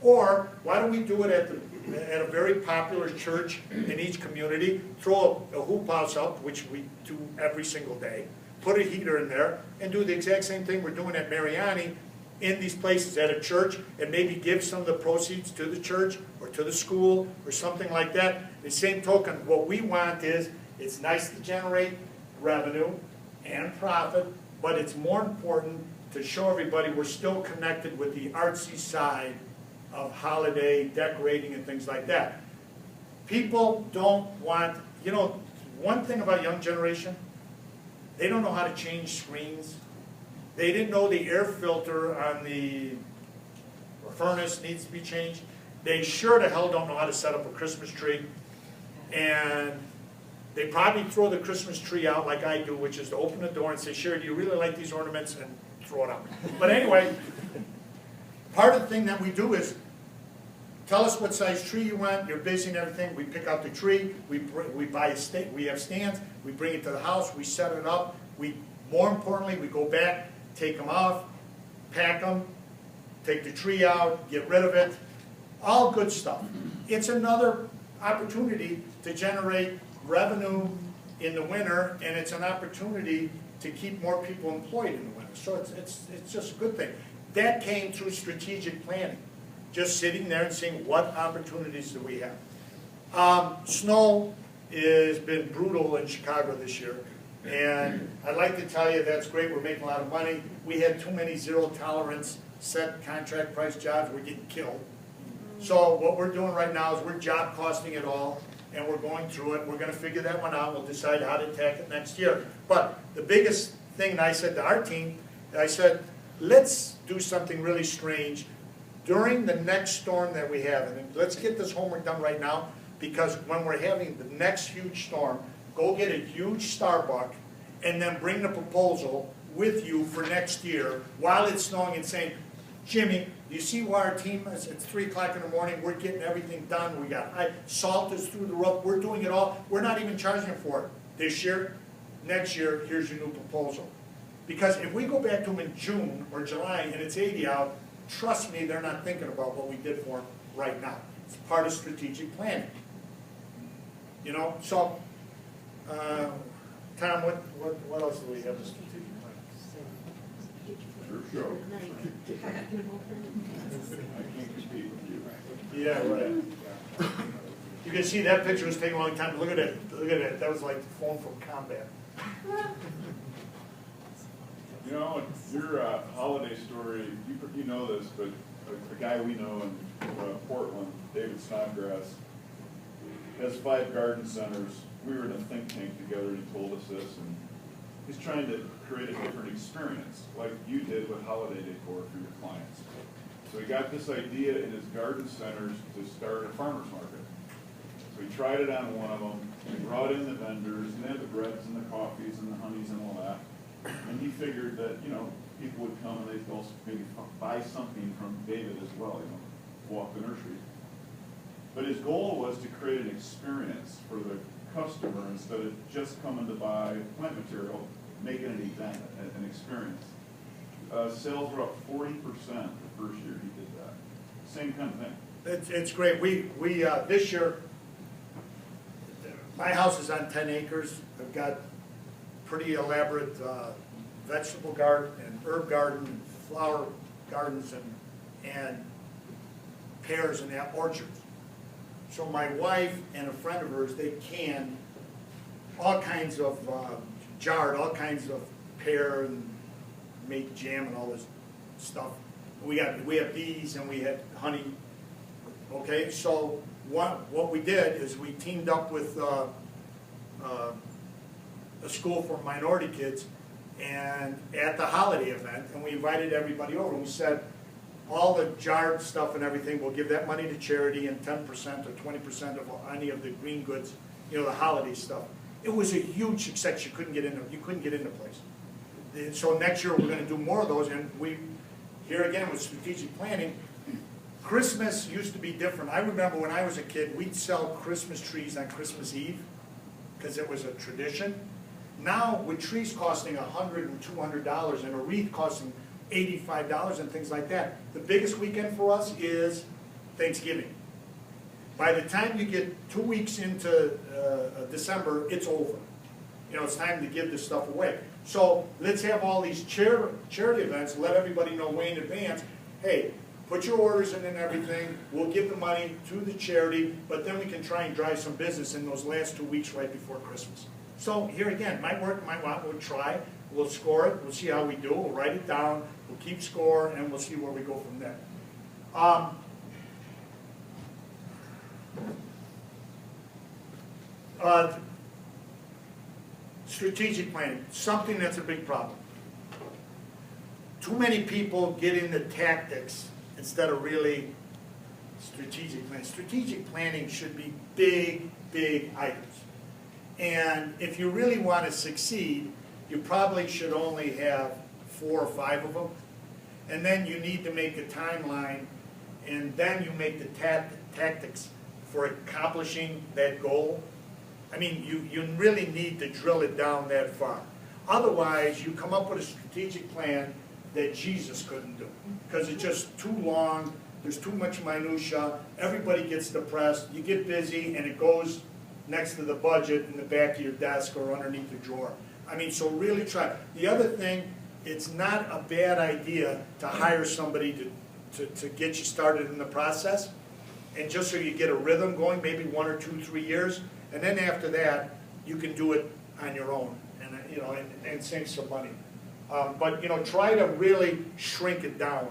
Or, why don't we do it at a very popular church in each community, throw a hoop house up, which we do every single day, put a heater in there, and do the exact same thing we're doing at Mariani in these places, at a church, and maybe give some of the proceeds to the church, or to the school, or something like that. The same token, what we want is, it's nice to generate revenue and profit, but it's more important to show everybody we're still connected with the artsy side of holiday decorating and things like that. People don't want, you know, one thing about young generation, they don't know how to change screens. They didn't know the air filter on the furnace needs to be changed. They sure to hell don't know how to set up a Christmas tree. And they probably throw the Christmas tree out like I do, which is to open the door and say, Sherry, do you really like these ornaments? And throw it out. But anyway, part of the thing that we do is tell us what size tree you want, you're busy and everything, we pick out the tree, we buy a stand, we have stands, we bring it to the house, we set it up, more importantly, we go back, take them off, pack them, take the tree out, get rid of it, all good stuff. It's another opportunity to generate revenue in the winter, and it's an opportunity to keep more people employed in the winter. So it's just a good thing. That came through strategic planning, just sitting there and seeing what opportunities do we have. Snow has been brutal in Chicago this year, and I'd like to tell you that's great, we're making a lot of money. We had too many zero tolerance set contract price jobs, we're getting killed. So what we're doing right now is we're job costing it all, and we're going through it. We're going to figure that one out. We'll decide how to attack it next year. But the biggest thing, and I said to our team, I said, let's do something really strange during the next storm that we have. And let's get this homework done right now, because when we're having the next huge storm, go get a huge Starbucks and then bring the proposal with you for next year while it's snowing and saying, Jimmy, you see why our team is, it's 3 o'clock in the morning, we're getting everything done, we got salt is through the roof, we're doing it all, we're not even charging for it. This year, next year, here's your new proposal. Because if we go back to them in June or July and it's 80 out, trust me, they're not thinking about what we did for them right now. It's part of strategic planning. You know, so, Tom, what else do we have in strategic planning? Sure. I can't compete with you. Yeah, right. You can see that picture was taking a long time. Look at it. Look at it. That was like the phone from combat. You know, your holiday story, you know this, but a guy we know in Portland, David Snodgrass, has 5 garden centers. We were in a think tank together, and he told us this, and he's trying to create a different experience, like you did with holiday decor for your clients. So he got this idea in his garden centers to start a farmer's market. So he tried it on one of them, he brought in the vendors, and they had the breads and the coffees and the honeys and all that. And he figured that, you know, people would come and they'd also maybe buy something from David as well, you know, walk the nursery. But his goal was to create an experience for the customer instead of just coming to buy plant material, make it an event, an experience. Sales were up 40% the first year he did that. Same kind of thing. It's great. We this year, my house is on 10 acres. I've got pretty elaborate vegetable garden and herb garden, and flower gardens, and pears and orchards. So my wife and a friend of hers, they can all kinds of jarred, all kinds of pear and make jam and all this stuff. We have bees and we had honey. Okay, so what we did is we teamed up with a school for minority kids, and at the holiday event, and we invited everybody over, and we said, all the jarred stuff and everything, we'll give that money to charity, and 10% or 20% of any of the green goods, you know, the holiday stuff. It was a huge success. You couldn't get into the place. So next year we're gonna do more of those, and here again with strategic planning, Christmas used to be different. I remember when I was a kid, we'd sell Christmas trees on Christmas Eve, because it was a tradition. Now, with trees costing $100 and $200 and a wreath costing $85 and things like that, the biggest weekend for us is Thanksgiving. By the time you get 2 weeks into December, it's over. You know, it's time to give this stuff away. So let's have all these charity events, let everybody know way in advance, hey, put your orders in and everything, we'll give the money to the charity, but then we can try and drive some business in those last 2 weeks right before Christmas. So here again, might work, might not, we'll try, we'll score it, we'll see how we do, we'll write it down, we'll keep score, and we'll see where we go from there. Strategic planning, something that's a big problem. Too many people get into tactics instead of really strategic planning. Strategic planning should be big, big items. And if you really want to succeed, you probably should only have 4 or 5 of them. And then you need to make a timeline, and then you make the tactics for accomplishing that goal. I mean, you really need to drill it down that far. Otherwise, you come up with a strategic plan that Jesus couldn't do, because it's just too long, there's too much minutia, everybody gets depressed, you get busy, and it goes next to the budget in the back of your desk or underneath the drawer. I mean, so really try. The other thing, it's not a bad idea to hire somebody to get you started in the process, and just so you get a rhythm going, maybe 1 or 2, 3 years, and then after that, you can do it on your own, and you know, and save some money. But you know, try to really shrink it down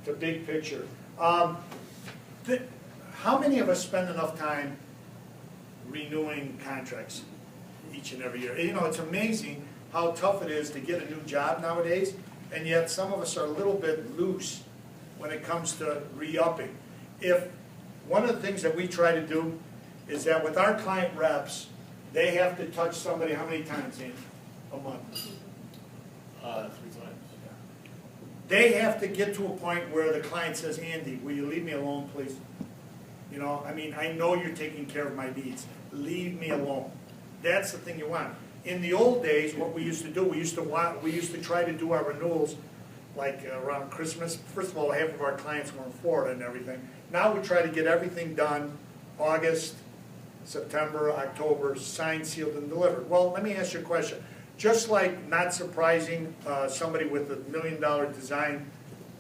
to big picture. How many of us spend enough time renewing contracts each and every year? You know, it's amazing how tough it is to get a new job nowadays, and yet some of us are a little bit loose when it comes to re-upping. If one of the things that we try to do is that with our client reps, they have to touch somebody how many times, Andy? A month? 3 times. They have to get to a point where the client says, Andy, will you leave me alone, please? You know, I mean, I know you're taking care of my needs. Leave me alone. That's the thing you want. In the old days, what we used to do, we used to try to do our renewals like around Christmas. First of all, half of our clients were in Florida and everything. Now we try to get everything done August, September, October, signed, sealed, and delivered. Well, let me ask you a question. Just like, not surprising, somebody with $1 million design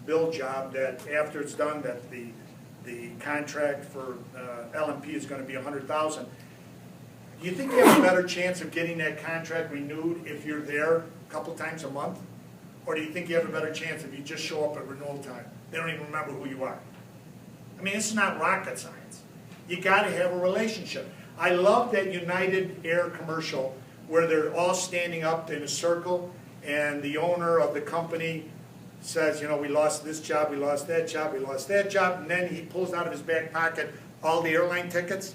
build job, that after it's done, that the contract for L&P is going to be $100,000. Do you think you have a better chance of getting that contract renewed if you're there a couple times a month? Or do you think you have a better chance if you just show up at renewal time? They don't even remember who you are. I mean, it's not rocket science. You got to have a relationship. I love that United Air commercial where they're all standing up in a circle, and the owner of the company says, you know, we lost this job, we lost that job, we lost that job, and then he pulls out of his back pocket all the airline tickets.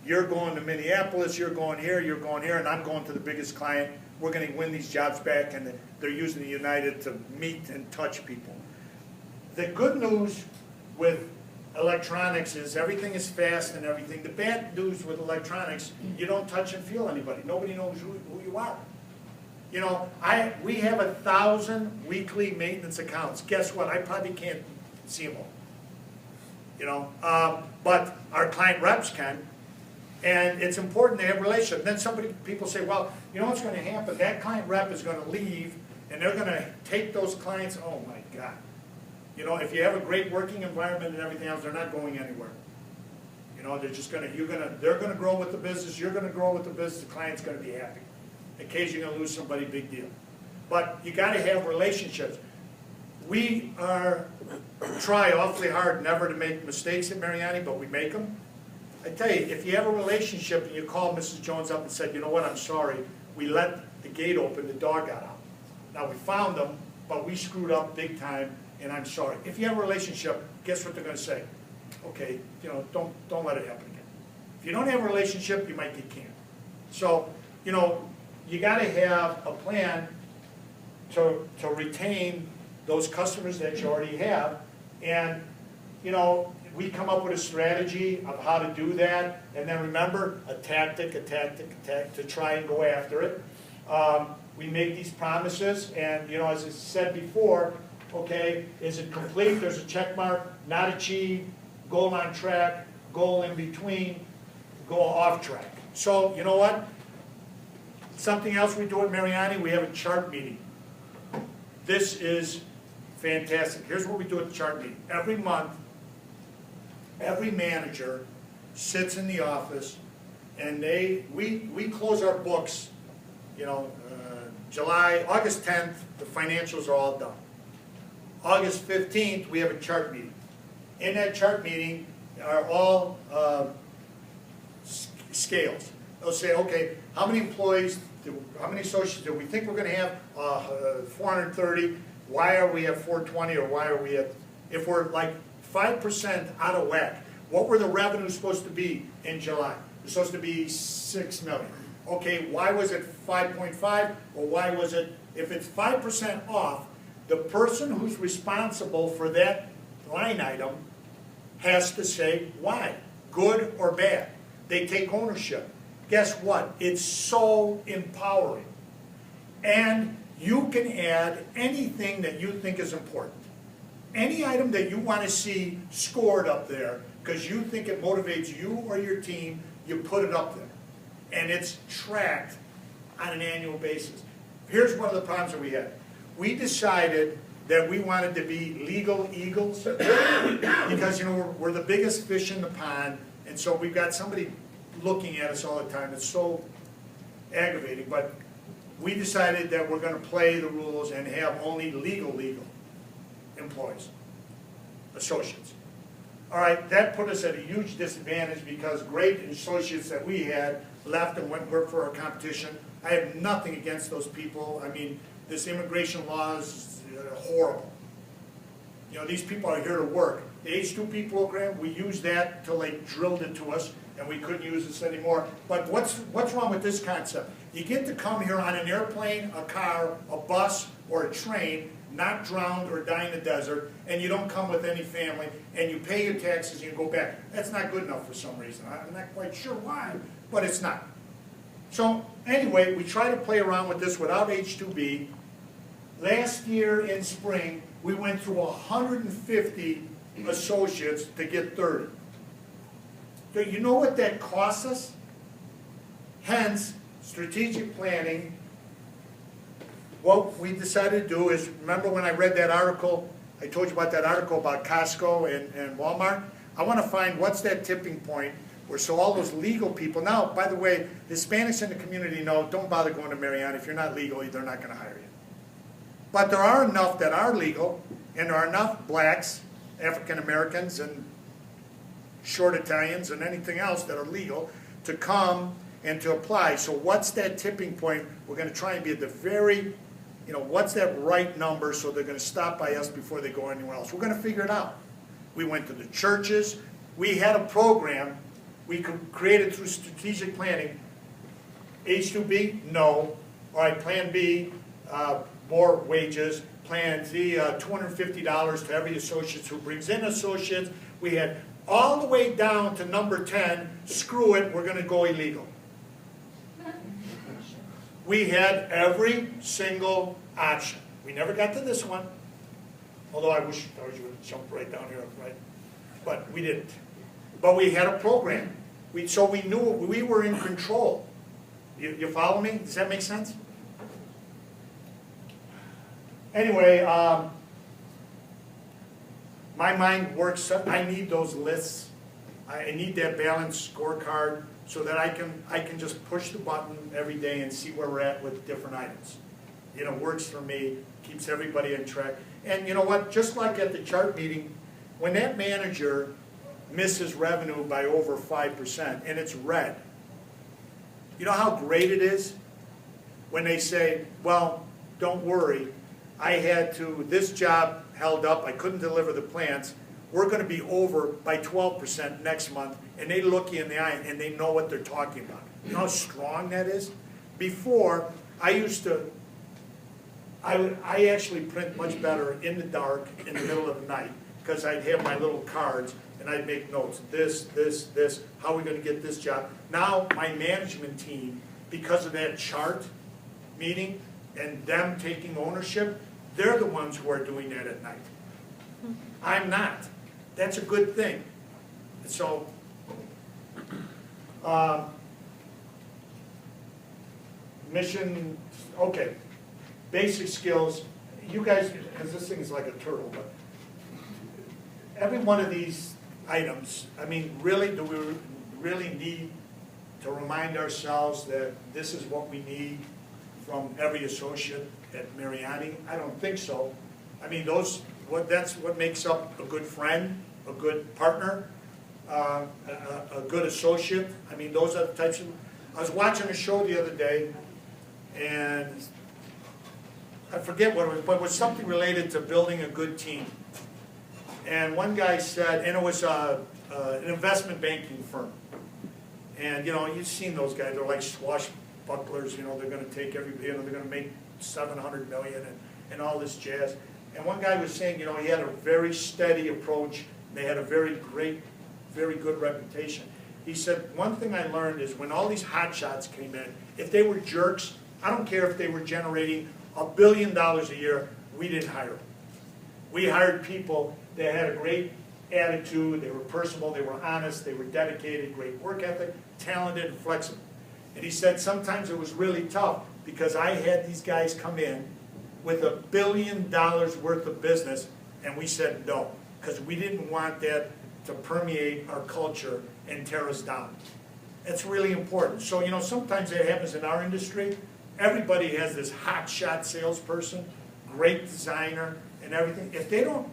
You're going to Minneapolis, you're going here, and I'm going to the biggest client. We're going to win these jobs back, and they're using the United to meet and touch people. The good news with electronics is everything is fast and everything. The bad news with electronics, you don't touch and feel anybody. Nobody knows who you are. You know, we have 1,000 weekly maintenance accounts. Guess what? I probably can't see them all. You know, but our client reps can, and it's important to have a relationship. Then people say, well, you know what's going to happen? That client rep is going to leave, and they're going to take those clients. Oh my God! You know, if you have a great working environment and everything else, they're not going anywhere. You know, they're just going to, they're going to grow with the business. You're going to grow with the business. The client's going to be happy. Occasionally, you're going to lose somebody, big deal. But you got to have relationships. We try awfully hard never to make mistakes at Mariani, but we make them. I tell you, if you have a relationship and you call Mrs. Jones up and said, you know what, I'm sorry, we let the gate open, the dog got out. Now we found them, but we screwed up big time, and I'm sorry. If you have a relationship, guess what they're gonna say? Okay, you know, don't let it happen again. If you don't have a relationship, you might get canned. So, you know, you gotta have a plan to retain those customers that you already have. And, you know, we come up with a strategy of how to do that, and then remember, a tactic to try and go after it. We make these promises, and, you know, as I said before, okay, is it complete? There's a check mark, not achieved, goal on track, goal in between, goal off track. So, you know what? Something else we do at Mariani, we have a chart meeting. This is fantastic. Here's what we do at the chart meeting. Every month, every manager sits in the office, and we close our books, you know, August 10th, the financials are all done. August 15th, we have a chart meeting. In that chart meeting are all scales. They'll say, okay, how many employees, how many associates do we think we're going to have? 430. Why are we at 420, or why are we at, if we're like 5% out of whack, what were the revenues supposed to be in July? It's supposed to be 6 million. Okay, why was it 5.5, or why was it, if it's 5% off, the person who's responsible for that line item has to say why, good or bad. They take ownership. Guess what? It's so empowering. And you can add anything that you think is important. Any item that you want to see scored up there because you think it motivates you or your team, you put it up there. And it's tracked on an annual basis. Here's one of the problems that we had. We decided that we wanted to be legal eagles because, you know, we're the biggest fish in the pond, and so we've got somebody looking at us all the time. It's so aggravating, but we decided that we're going to play the rules and have only legal employees, associates. All right, that put us at a huge disadvantage because great associates that we had left and went and worked for our competition. I have nothing against those people. I mean, this immigration law is horrible. You know, these people are here to work. The H-2B program, we used that till they drilled it to us, and we couldn't use this anymore. But what's wrong with this concept? You get to come here on an airplane, a car, a bus, or a train, not drowned or die in the desert, and you don't come with any family, and you pay your taxes and you go back. That's not good enough for some reason. I'm not quite sure why, but it's not. So anyway, we try to play around with this without H-2B. Last year in spring, we went through 150 associates to get 30. Do you know what that costs us? Hence, strategic planning. What we decided to do is, remember when I read that article, I told you about that article about Costco and Walmart? I want to find what's that tipping point where so all those legal people, now, by the way, Hispanics in the community know, don't bother going to Mariani. If you're not legal, they're not going to hire you. But there are enough that are legal, and there are enough blacks, African Americans, and short Italians, and anything else that are legal to come and to apply. So what's that tipping point? We're going to try and be at the very, you know, what's that right number so they're going to stop by us before they go anywhere else. We're going to figure it out. We went to the churches. We had a program we created through strategic planning. H-2B, no. All right, Plan B, more wages. Plan C, $250 to every associate who brings in associates. We had all the way down to number 10, screw it, we're going to go illegal. We had every single option. We never got to this one, although I wish you would have jumped right down here, right? But we didn't. But we had a program. So we knew we were in control. You follow me? Does that make sense? Anyway, my mind works. I need those lists. I need that balanced scorecard so that I can just push the button every day and see where we're at with different items. You know, works for me, keeps everybody on track. And you know what? Just like at the chart meeting, when that manager misses revenue by over 5% and it's red, you know how great it is when they say, well, don't worry, I had to, this job held up, I couldn't deliver the plants. We're gonna be over by 12% next month, and they look you in the eye and they know what they're talking about. You know how strong that is? Before, I used to, I actually print much better in the dark, in the middle of the night, because I'd have my little cards and I'd make notes, this, how are we gonna get this job? Now, my management team, because of that chart meeting and them taking ownership, they're the ones who are doing that at night. I'm not. That's a good thing. So, mission, okay, basic skills. You guys, because this thing is like a turtle, but every one of these items, I mean, really, do we really need to remind ourselves that this is what we need from every associate at Mariani? I don't think so. I mean, that's what makes up a good friend, a good partner, a good associate. I mean, those are the types of, I was watching a show the other day, and I forget what it was, but it was something related to building a good team. And one guy said, and it was an investment banking firm. And, you know, you've seen those guys, they're like swashbucklers, you know, they're going to take everybody, you know, they're going to make $700 million and all this jazz. And one guy was saying, you know, he had a very steady approach. They had a very good reputation. He said, one thing I learned is when all these hotshots came in, if they were jerks, I don't care if they were generating $1 billion a year, we didn't hire them. We hired people that had a great attitude, they were personable, they were honest, they were dedicated, great work ethic, talented, and flexible. And he said sometimes it was really tough because I had these guys come in with $1 billion worth of business, and we said no, because we didn't want that to permeate our culture and tear us down. That's really important. So, you know, sometimes that happens in our industry. Everybody has this hotshot salesperson, great designer, and everything. If they don't,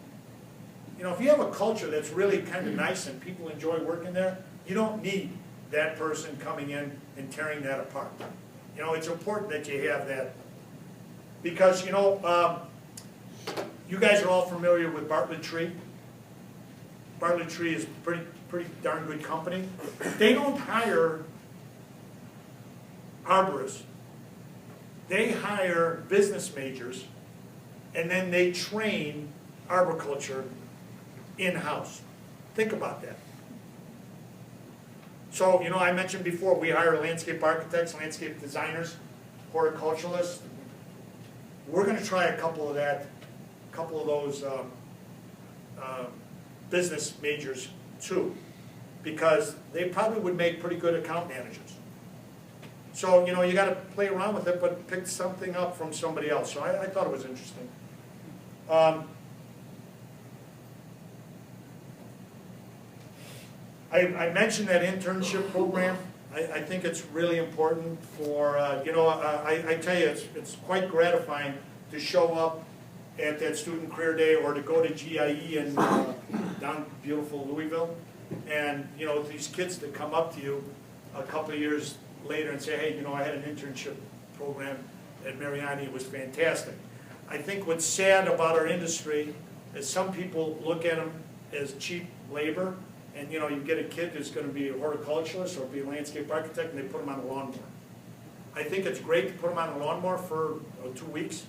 you know, if you have a culture that's really kind of nice and people enjoy working there, you don't need that person coming in and tearing that apart. You know, it's important that you have that. Because, you know, you guys are all familiar with Bartlett Tree. Bartlett Tree is pretty darn good company. They don't hire arborists. They hire business majors, and then they train arboriculture in-house. Think about that. So, you know, I mentioned before, we hire landscape architects, landscape designers, horticulturalists. We're going to try a couple of those business majors too, because they probably would make pretty good account managers. So, you know, you got to play around with it, but pick something up from somebody else. So I thought it was interesting. I mentioned that internship program. I think it's really important for, you know, I tell you, it's quite gratifying to show up at that student career day or to go to GIE in down beautiful Louisville. And, you know, these kids that come up to you a couple of years later and say, hey, you know, I had an internship program at Mariani, it was fantastic. I think what's sad about our industry is some people look at them as cheap labor. And, you know, you get a kid that's going to be a horticulturalist or be a landscape architect, and they put them on a lawnmower. I think it's great to put them on a lawnmower for 2 weeks.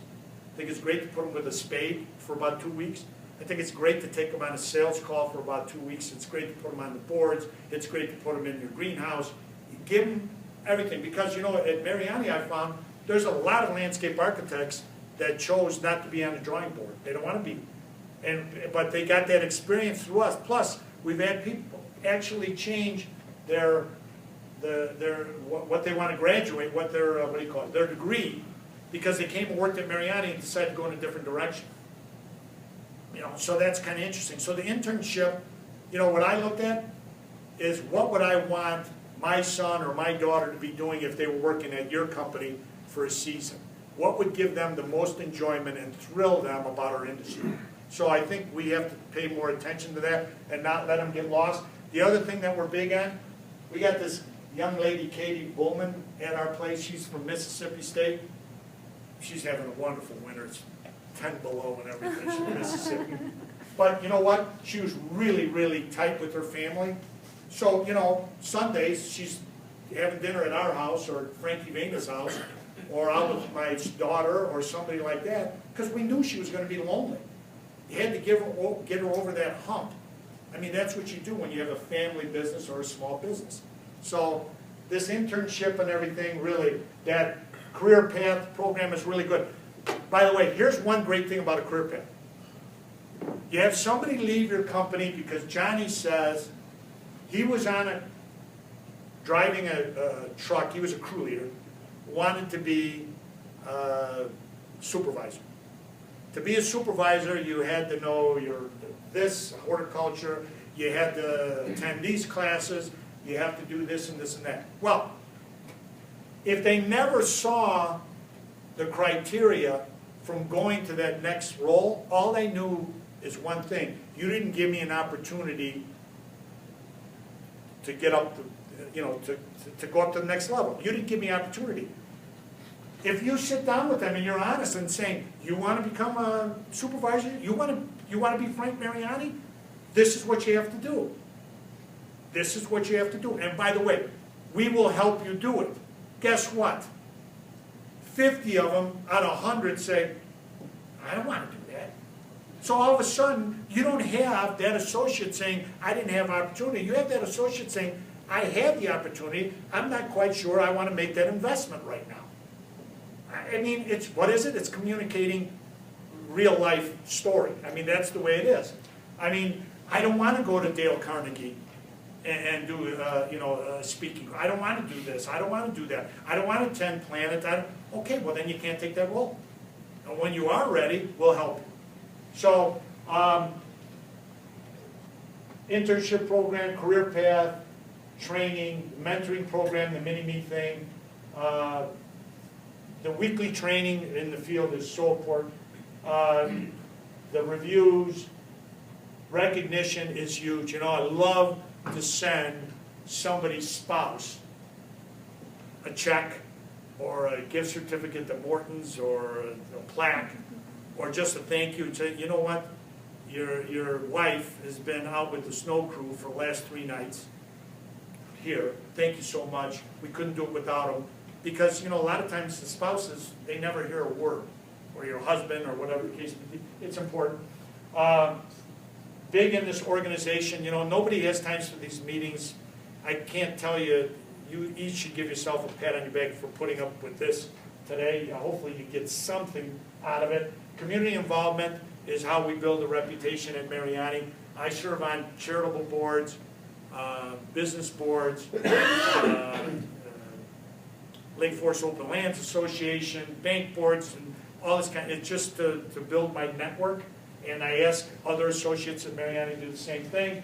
I think it's great to put them with a spade for about 2 weeks. I think it's great to take them on a sales call for about 2 weeks. It's great to put them on the boards. It's great to put them in your greenhouse. You give them everything. Because, you know, at Mariani I found there's a lot of landscape architects that chose not to be on the drawing board. They don't want to be. But they got that experience through us. Plus, we've had people actually change their what they want to graduate, what do you call it, their degree, because they came and worked at Mariani and decided to go in a different direction. You know, so that's kind of interesting. So the internship, you know, what I looked at is what would I want my son or my daughter to be doing if they were working at your company for a season? What would give them the most enjoyment and thrill them about our industry? So I think we have to pay more attention to that and not let them get lost. The other thing that we're big on, we got this young lady, Katie Bullman, at our place. She's from Mississippi State. She's having a wonderful winter. 10 below and everything, she's in Mississippi. But you know what? She was really, really tight with her family. So, you know, Sundays, she's having dinner at our house or Frankie Vena's house or out with my daughter or somebody like that, because we knew she was going to be lonely. You had to get her over that hump. I mean, that's what you do when you have a family business or a small business. So this internship and everything, really, that career path program is really good. By the way, here's one great thing about a career path. You have somebody leave your company because Johnny says he was driving a truck, he was a crew leader, wanted to be a supervisor. To be a supervisor, you had to know this horticulture, you had to attend these classes, you have to do this and this and that. Well, if they never saw the criteria from going to that next role, all they knew is one thing: you didn't give me an opportunity to get up, to go up to the next level. You didn't give me opportunity. If you sit down with them and you're honest and saying, you want to become a supervisor, you want to be Frank Mariani, this is what you have to do. This is what you have to do. And by the way, we will help you do it. Guess what? 50 of them out of 100 say, I don't want to do that. So all of a sudden, you don't have that associate saying, I didn't have opportunity. You have that associate saying, I had the opportunity, I'm not quite sure I want to make that investment right now. I mean, what is it? It's communicating real life story. I mean, that's the way it is. I mean, I don't want to go to Dale Carnegie and do, speaking. I don't want to do this. I don't want to do that. I don't want to attend Planet. Okay, well then you can't take that role. And when you are ready, we'll help you. So, internship program, career path, training, mentoring program, the mini-me thing. The weekly training in the field is so important. The reviews, recognition is huge. You know, I love to send somebody's spouse a check or a gift certificate to Morton's or a plaque or just a thank you and say, you know what, your wife has been out with the snow crew for the last 3 nights here. Thank you so much. We couldn't do it without them. Because, you know, a lot of times the spouses, they never hear a word, or your husband, or whatever the case may be. It's important. Big in this organization, you know, nobody has times for these meetings. I can't tell you, you each should give yourself a pat on your back for putting up with this today. Hopefully you get something out of it. Community involvement is how we build a reputation at Mariani. I serve on charitable boards, business boards, Lake Forest Open Lands Association, bank boards, and all this kind. It's just to build my network. And I ask other associates at Mariani to do the same thing.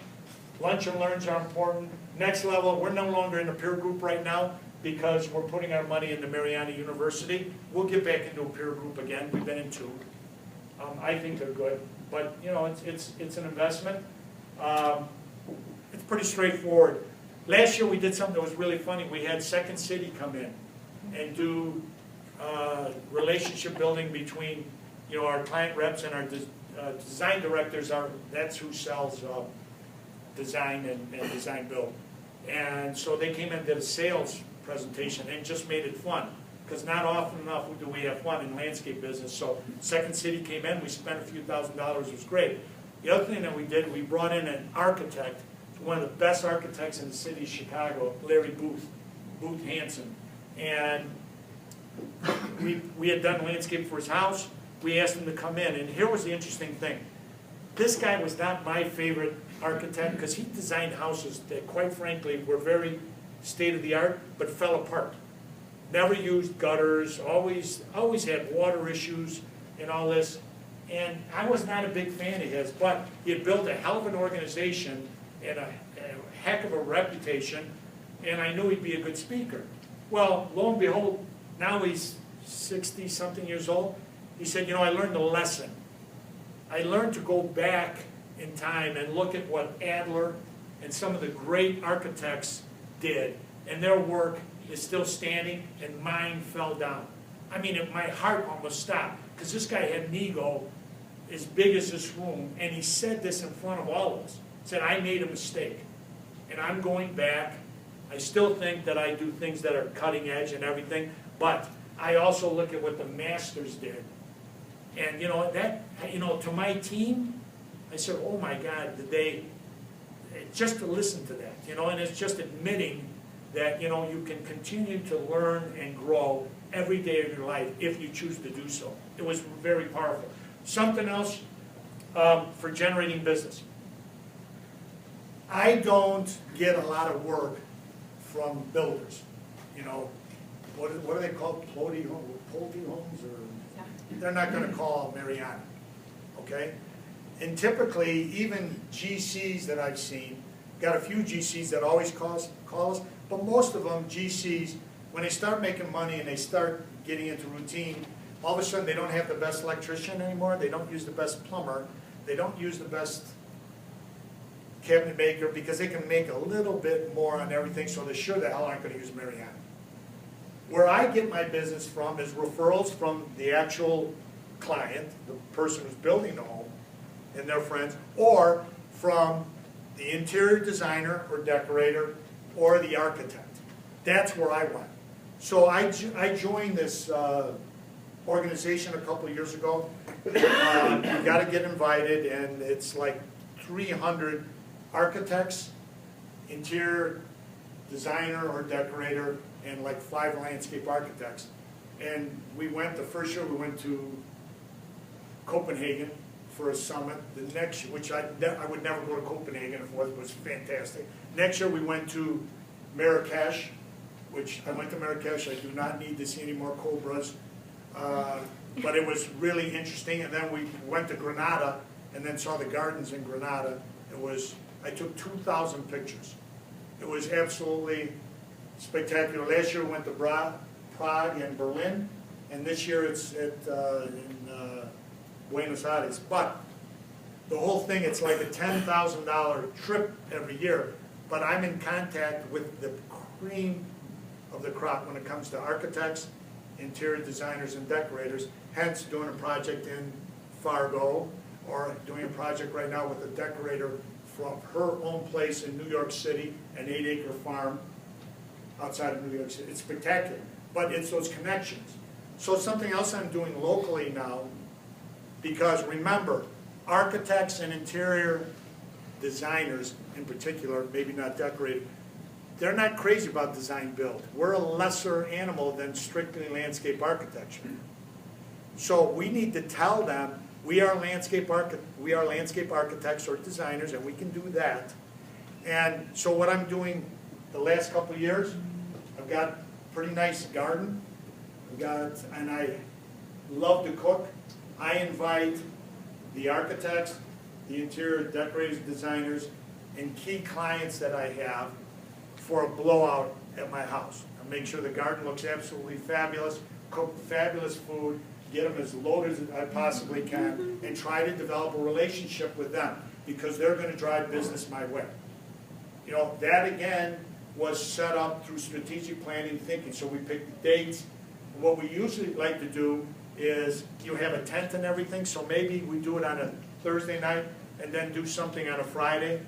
Lunch and learns are important. Next level, we're no longer in a peer group right now because we're putting our money into Mariani University. We'll get back into a peer group again. We've been in 2. I think they're good, but you know, it's an investment. It's pretty straightforward. Last year we did something that was really funny. We had Second City come in and do relationship building between, you know, our client reps and our design directors. That's who sells design and design build. And so they came in and did a sales presentation and just made it fun. Because not often enough do we have fun in landscape business. So Second City came in, we spent a few $1,000s, it was great. The other thing that we did, we brought in an architect, one of the best architects in the city of Chicago, Larry Booth Hansen. And we had done landscape for his house. We asked him to come in, and here was the interesting thing. This guy was not my favorite architect because he designed houses that, quite frankly, were very state-of-the-art, but fell apart. Never used gutters, always had water issues and all this. And I was not a big fan of his, but he had built a hell of an organization and a heck of a reputation, and I knew he'd be a good speaker. Well, lo and behold, now he's 60-something years old. He said, you know, I learned a lesson. I learned to go back in time and look at what Adler and some of the great architects did, and their work is still standing, and mine fell down. I mean, my heart almost stopped, because this guy had an ego as big as this room, and he said this in front of all of us. He said, I made a mistake, and I'm going back. I still think that I do things that are cutting edge and everything, but I also look at what the masters did. And to my team, I said, oh my God, did they, just to listen to that, and it's just admitting that, you can continue to learn and grow every day of your life if you choose to do so. It was very powerful. Something else for generating business. I don't get a lot of work from builders. What are they called? Pulte homes? Or they're not going to call Mariani, okay? And typically, even GCs that I've seen, got a few GCs that always call us, but most of them, GCs, when they start making money and they start getting into routine, all of a sudden they don't have the best electrician anymore, they don't use the best plumber, they don't use the best cabinet maker because they can make a little bit more on everything, so they sure the hell aren't going to use Mariani. Where I get my business from is referrals from the actual client, the person who's building the home, and their friends, or from the interior designer or decorator or the architect. That's where I went. So I joined this organization a couple of years ago. You got to get invited, and it's like 300 architects, interior designer or decorator, and like 5 landscape architects. And we went, the first year we went to Copenhagen for a summit. The next, which I would never go to Copenhagen if it was fantastic. Next year we went to Marrakesh, which I went to Marrakesh. I do not need to see any more cobras. But it was really interesting. And then we went to Granada and then saw the gardens in Granada. I took 2,000 pictures. It was absolutely spectacular. Last year we went to Prague and Berlin, and this year it's in Buenos Aires. But the whole thing, it's like a $10,000 trip every year, but I'm in contact with the cream of the crop when it comes to architects, interior designers, and decorators, hence doing a project in Fargo, or doing a project right now with a decorator from her own place in New York City, an 8-acre farm outside of New York City. It's spectacular, but it's those connections. So something else I'm doing locally now, because remember, architects and interior designers in particular, maybe not decorated, they're not crazy about design build. We're a lesser animal than strictly landscape architecture. So we need to tell them we are landscape architects or designers, and we can do that. And so what I'm doing the last couple of years, I've got a pretty nice garden. And I love to cook. I invite the architects, the interior decorators, designers, and key clients that I have for a blowout at my house. I make sure the garden looks absolutely fabulous, cook fabulous food, get them as loaded as I possibly can, and try to develop a relationship with them because they're going to drive business my way. That again was set up through strategic planning thinking. So we picked the dates. What we usually like to do is you have a tent and everything, so maybe we do it on a Thursday night and then do something on a Friday.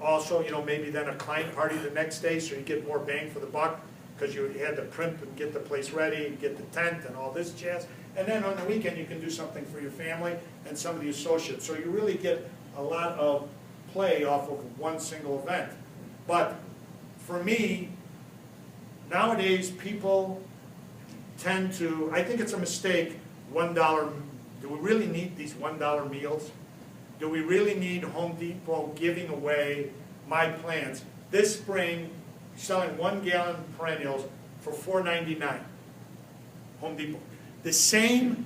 Also, maybe then a client party the next day so you get more bang for the buck because you had to print and get the place ready, get the tent and all this jazz. And then on the weekend you can do something for your family and some of the associates. So you really get a lot of play off of one single event. But for me, nowadays people tend to, I think it's a mistake, $1, do we really need these $1 meals? Do we really need Home Depot giving away my plants? This spring, selling 1 gallon perennials for $4.99, Home Depot. The same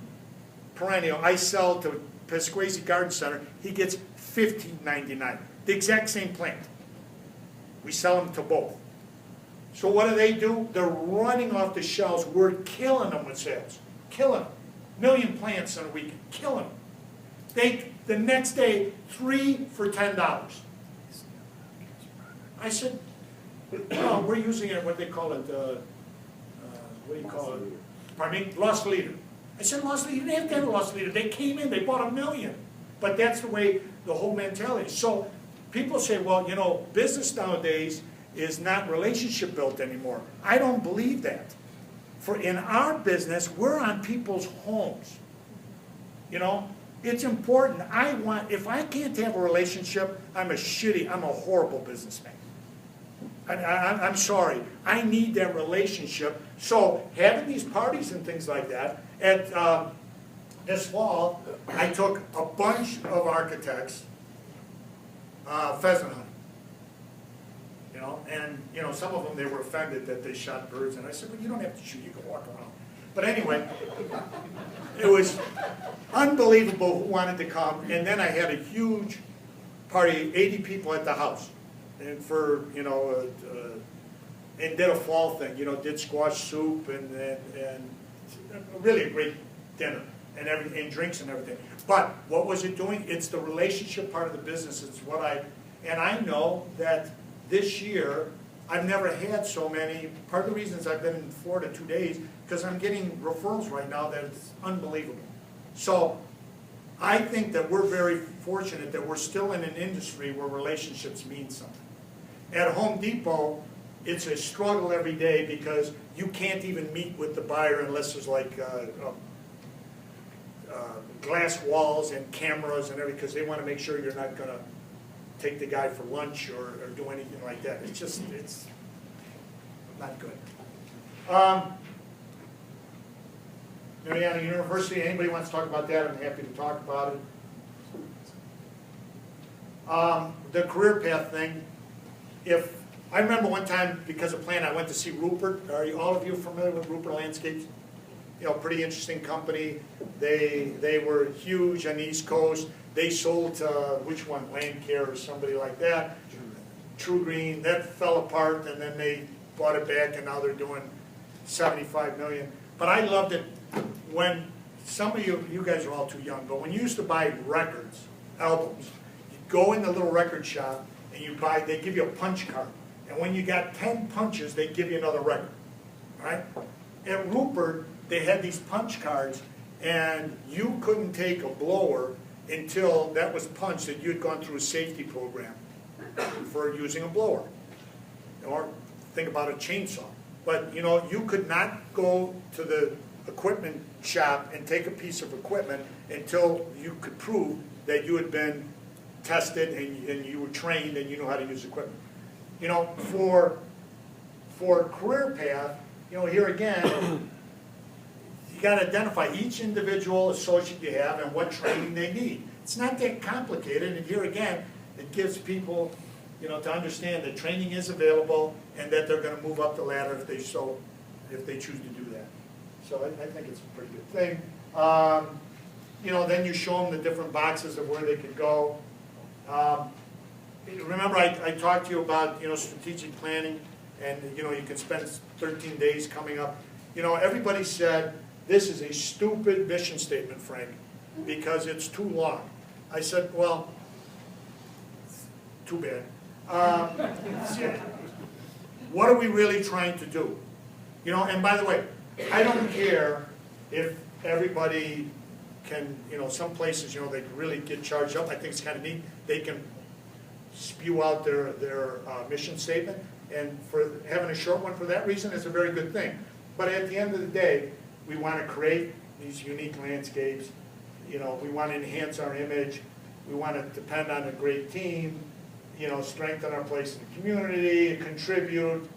perennial I sell to Pasquesi Garden Center, he gets $15.99, the exact same plant. We sell them to both. So what do? They're running off the shelves. We're killing them with sales. Killing them. 1 million plants in a week. Killing them. The next day, 3 for $10. I said, no, we're using it, what they call it, what do you call it? Pardon me? Loss leader. I said, loss leader, you didn't have to have a loss leader. They came in, they bought $1 million. But that's the way the whole mentality. So people say, well, you know, business nowadays is not relationship built anymore. I don't believe that. For in our business, we're on people's homes. You know, it's important. If I can't have a relationship, I'm a horrible businessman. I'm sorry. I need that relationship. So having these parties and things like that, this fall, I took a bunch of architects pheasant hunting. You know, and you know, some of them, they were offended that they shot birds, and I said, well, you don't have to shoot, you can walk around. But anyway, it was unbelievable who wanted to come, and then I had a huge party, 80 people at the house, and for, you know, and did a fall thing, you know, did squash soup and really a great dinner and everything, and drinks and everything. But what was it doing? It's the relationship part of the business. It's what I know that this year, I've never had so many. Part of the reasons I've been in Florida 2 days, because I'm getting referrals right now that it's unbelievable. So I think that we're very fortunate that we're still in an industry where relationships mean something. At Home Depot, it's a struggle every day because you can't even meet with the buyer unless there's like glass walls and cameras and everything, because they want to make sure you're not going to take the guy for lunch or do anything like that. It's just, it's not good. Mariani University, anybody wants to talk about that, I'm happy to talk about it. The career path thing, I remember one time, because of plan, I went to see Rupert. Are all of you familiar with Rupert Landscapes? You know, pretty interesting company. They were huge on the East Coast. They sold to, which one, Land Care or somebody like that. True Green, that fell apart, and then they bought it back, and now they're doing $75 million. But I loved it when some of you guys are all too young, but when you used to buy records, albums, you go in the little record shop, and you buy, they give you a punch card. And when you got 10 punches, they give you another record, all right? At Rupert, they had these punch cards, and you couldn't take a blower until that was punched, that you'd gone through a safety program for using a blower. Or think about a chainsaw. But you know, you could not go to the equipment shop and take a piece of equipment until you could prove that you had been tested and you were trained and you know how to use equipment. You know, for a career path, you know, here again, you got to identify each individual associate you have and what training they need. It's not that complicated, and here again, it gives people, you know, to understand that training is available and that they're going to move up the ladder if they choose to do that. So I think it's a pretty good thing. You know, then you show them the different boxes of where they could go. Remember, I talked to you about, you know, strategic planning, and you know, you can spend 13 days coming up. You know, everybody said, this is a stupid mission statement, Frank, because it's too long. I said, well, too bad. What are we really trying to do? You know, and by the way, I don't care if everybody can, you know, some places, you know, they can really get charged up. I think it's kind of neat. They can spew out their mission statement, and for having a short one for that reason is a very good thing. But at the end of the day, we want to create these unique landscapes. You know, we want to enhance our image. We want to depend on a great team. You know, strengthen our place in the community, contribute.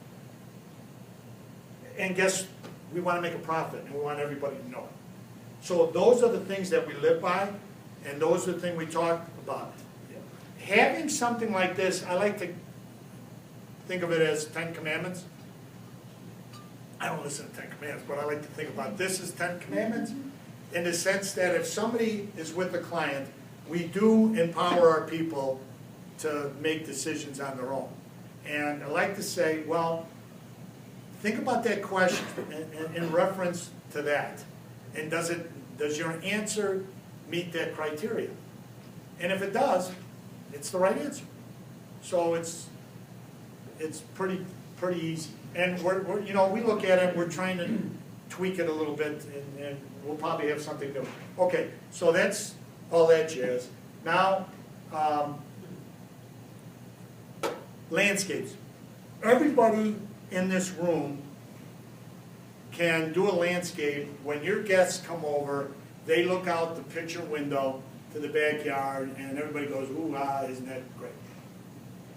And guess, we want to make a profit, and we want everybody to know it. So those are the things that we live by, and those are the things we talk about. Having something like this, I like to think of it as 10 Commandments. I don't listen to 10 Commandments, but I like to think about this as 10 Commandments in the sense that if somebody is with a client, we do empower our people to make decisions on their own. And I like to say, well, think about that question in reference to that. And does your answer meet that criteria? And if it does, it's the right answer. So it's pretty easy. And we're you know, we look at it, we're trying to tweak it a little bit, and we'll probably have something new. Okay, so that's all that jazz. Now, landscapes. Everybody in this room can do a landscape. When your guests come over, they look out the picture window to the backyard, and everybody goes, ooh, ah, isn't that great?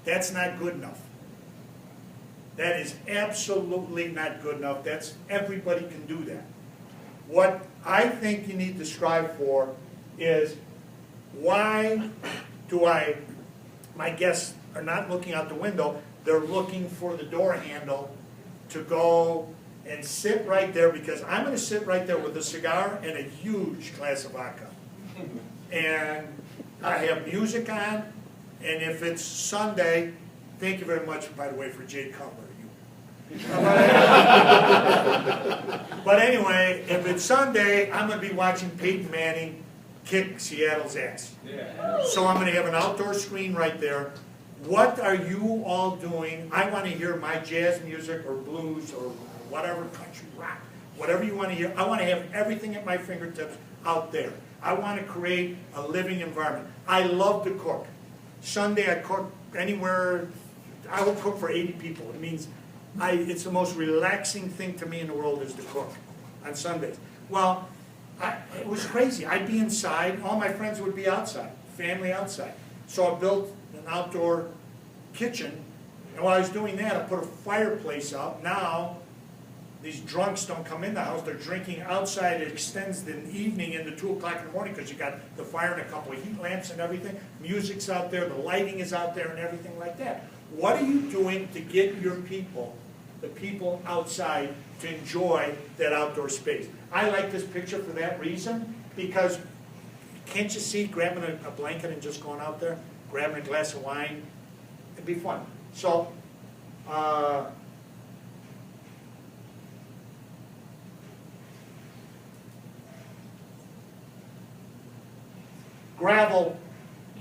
That's not good enough. That is absolutely not good enough. Everybody can do that. What I think you need to strive for is, why do my guests are not looking out the window, they're looking for the door handle to go and sit right there, because I'm going to sit right there with a cigar and a huge glass of vodka. And I have music on, and if it's Sunday, thank you very much, by the way, for Jay Cutler. But anyway, if it's Sunday, I'm going to be watching Peyton Manning kick Seattle's ass. Yeah. So I'm going to have an outdoor screen right there. What are you all doing? I want to hear my jazz music or blues or whatever, country rock, whatever you want to hear. I want to have everything at my fingertips out there. I want to create a living environment. I love to cook. Sunday I cook anywhere. I will cook for 80 people. It means it's the most relaxing thing to me in the world is to cook on Sundays. Well, it was crazy. I'd be inside. All my friends would be outside, family outside. So I built an outdoor kitchen. And while I was doing that, I put a fireplace out. Now, these drunks don't come in the house. They're drinking outside. It extends the evening into 2 o'clock in the morning because you got the fire and a couple of heat lamps and everything. Music's out there. The lighting is out there and everything like that. What are you doing to get your people, the people outside, to enjoy that outdoor space? I like this picture for that reason, because can't you see grabbing a blanket and just going out there, grabbing a glass of wine? It'd be fun. So, gravel,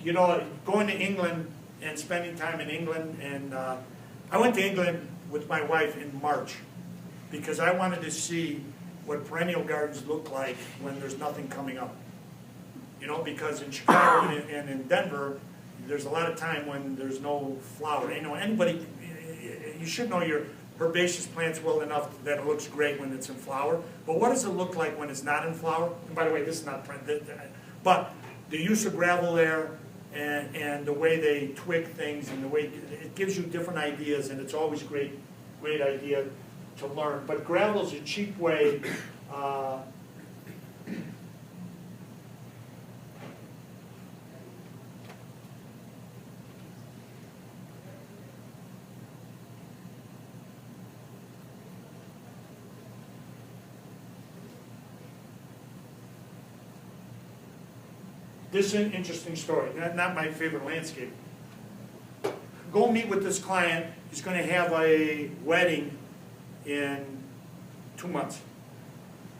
you know, going to England and spending time in England, and I went to England with my wife in March because I wanted to see what perennial gardens look like when there's nothing coming up. You know, because in Chicago and in Denver, there's a lot of time when there's no flower. You know, anybody, you should know your herbaceous plants well enough that it looks great when it's in flower. But what does it look like when it's not in flower? And by the way, this is not but the use of gravel there and the way they twig things and the way it gives you different ideas, and it's always great idea to learn. But gravel is a cheap way. This is an interesting story, not my favorite landscape. Go meet with this client. He's going to have a wedding in 2 months.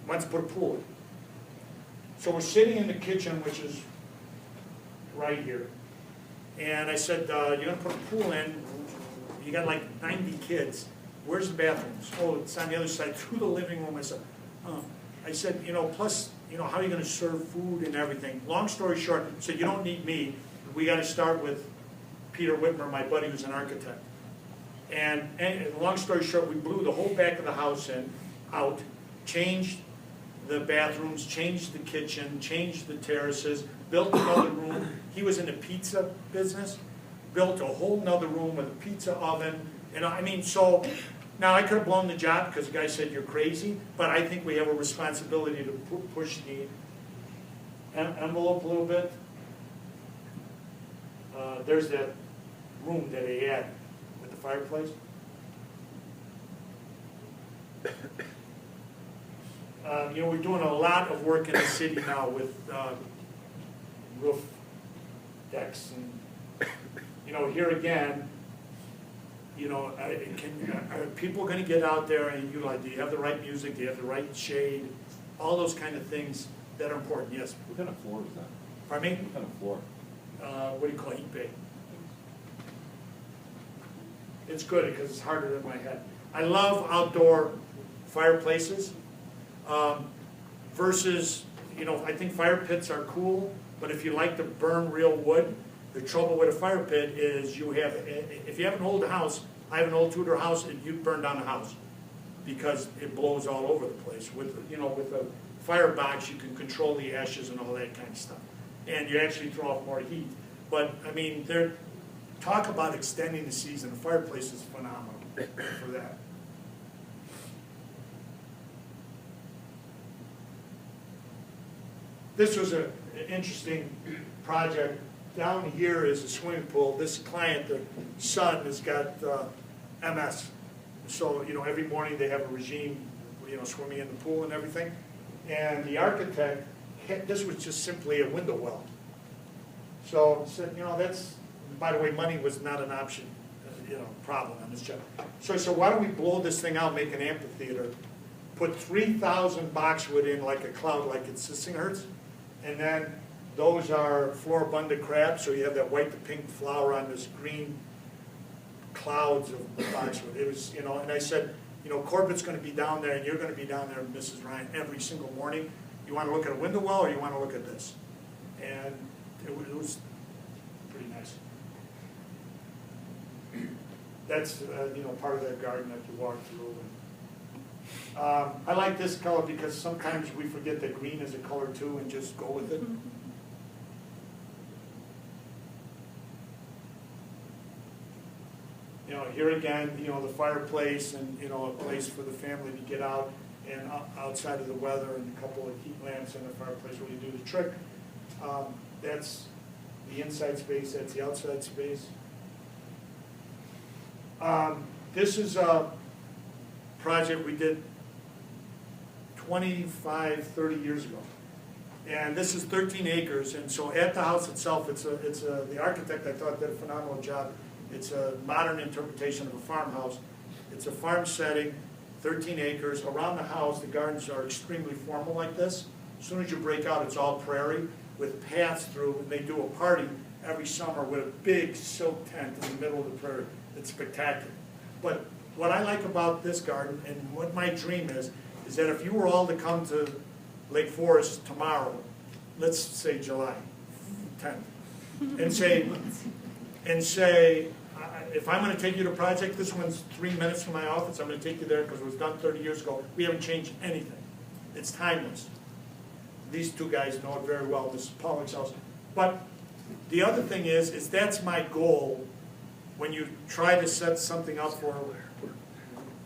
Wants to put a pool in. So we're sitting in the kitchen, which is right here. And I said, you're going to put a pool in. You got like 90 kids. Where's the bathrooms? Oh, it's on the other side, through the living room. I said, you know, plus, you know, how are you going to serve food and everything? Long story short, so you don't need me. We got to start with Peter Whitmer, my buddy who's an architect. And long story short, we blew the whole back of the house out, changed the bathrooms, changed the kitchen, changed the terraces, built another room. He was in the pizza business, built a whole nother room with a pizza oven. You know, I mean, so now I could have blown the job because the guy said you're crazy, but I think we have a responsibility to push the envelope a little bit. There's that room that he had with the fireplace. You know, we're doing a lot of work in the city now with roof decks, and you know, here again, you know, are people going to get out there and utilize? Do you have the right music? Do you have the right shade? All those kind of things that are important. Yes. What kind of floor is that? Pardon me? What kind of floor? What do you call it? Heat It's good because it's harder than my head. I love outdoor fireplaces. Versus, I think fire pits are cool, but if you like to burn real wood, the trouble with a fire pit is if you have an old house, I have an old Tudor house, and you burn down the house because it blows all over the place. With a firebox, you can control the ashes and all that kind of stuff. And you actually throw off more heat. But, talk about extending the season. The fireplace is phenomenal for that. This was an interesting project. Down here is a swimming pool. This client, the son, has got MS. So, every morning they have a regime, swimming in the pool and everything. And the architect, this was just simply a window well. So he said, by the way, money was not an option, problem on this job. So I said, why don't we blow this thing out, make an amphitheater, put 3,000 boxwood in like a cloud, like it's Sissinghurst, and then those are floribunda crabs, so you have that white to pink flower on this green clouds of boxwood. It was, and I said, Corbett's going to be down there, and you're going to be down there, Mrs. Ryan, every single morning. You want to look at a window well, or you want to look at this? And it was pretty nice. That's, part of that garden that you walk through. And, I like this color because sometimes we forget that green is a color too and just go with it. Here again, the fireplace and, a place for the family to get out and outside of the weather, and a couple of heat lamps and a fireplace where you do the trick. That's the inside space, that's the outside space. This is a project we did 25, 30 years ago. And this is 13 acres, and so at the house itself, the architect, I thought, did a phenomenal job. It's a modern interpretation of a farmhouse. It's a farm setting, 13 acres. Around the house, the gardens are extremely formal like this. As soon as you break out, it's all prairie with paths through, and they do a party every summer with a big silk tent in the middle of the prairie. It's spectacular. But what I like about this garden, and what my dream is that if you were all to come to Lake Forest tomorrow, let's say July 10th, and say, if I'm going to take you to a project, this one's 3 minutes from my office, I'm going to take you there because it was done 30 years ago. We haven't changed anything. It's timeless. These two guys know it very well. This is Pollock's house. But the other thing is that's my goal when you try to set something up for,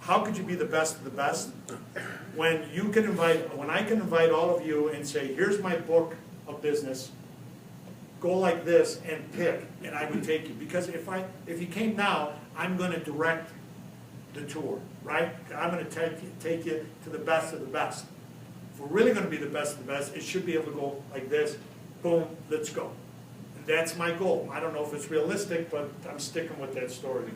how could you be the best of the best? When I can invite all of you and say, here's my book of business, go like this and pick, and I would take you. Because if you came now, I'm going to direct the tour, right? I'm going to take you to the best of the best. If we're really going to be the best of the best, it should be able to go like this, boom, let's go. And that's my goal. I don't know if it's realistic, but I'm sticking with that story.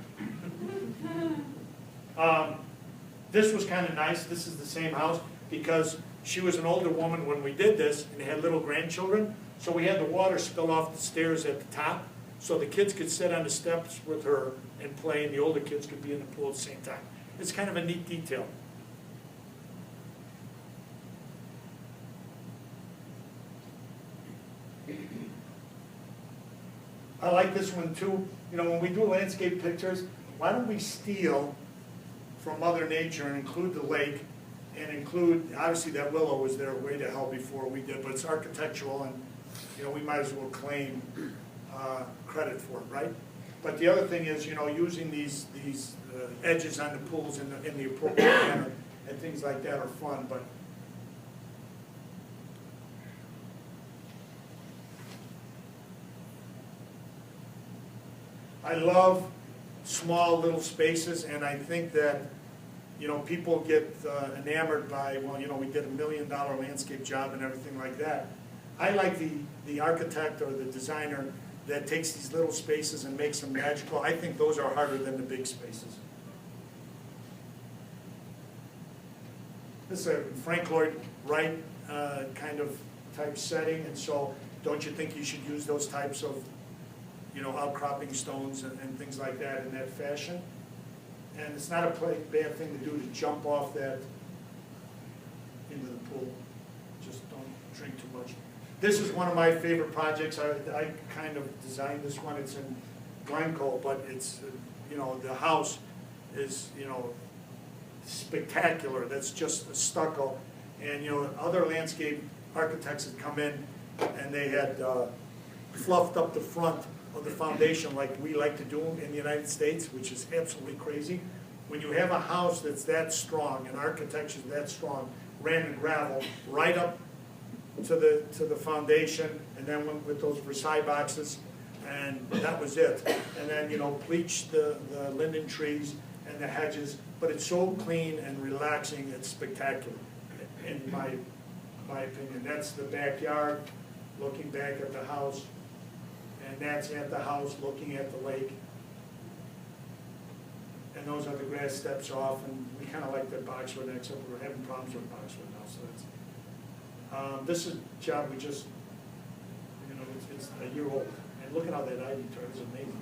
This was kind of nice. This is the same house because she was an older woman when we did this and had little grandchildren. So we had the water spill off the stairs at the top so the kids could sit on the steps with her and play, and the older kids could be in the pool at the same time. It's kind of a neat detail. I like this one too. When we do landscape pictures, why don't we steal from Mother Nature and include the lake and include, obviously that willow was there way to hell before we did, but it's architectural and we might as well claim credit for it, right? But the other thing is, using these edges on the pools in the appropriate manner and things like that are fun. But I love small little spaces, and I think that people get enamored by, we did $1 million landscape job and everything like that. I like the architect or the designer that takes these little spaces and makes them magical. I think those are harder than the big spaces. This is a Frank Lloyd Wright kind of type setting, and so don't you think you should use those types of outcropping stones and things like that in that fashion? And it's not a bad thing to do to jump off that into the people just don't drink too much. This is one of my favorite projects. I kind of designed this one. It's in Glencoe, but it's, you know, the house is, you know, spectacular. That's just a stucco. And, you know, other landscape architects had come in and they had fluffed up the front of the foundation like we like to do in the United States, which is absolutely crazy. When you have a house that's that strong and architecture that strong, ran in gravel right up to the foundation, and then went with those Versailles boxes, and that was it. And then, you know, bleached the linden trees and the hedges, but it's so clean and relaxing, it's spectacular, in my opinion. That's the backyard, looking back at the house, and that's at the house looking at the lake. And those are the grass steps off, and we kind of like that boxwood, except we're having problems with boxwood now, so that's. This is a job we just, you know, it's a year old, and look at how that ivy turned, it's amazing.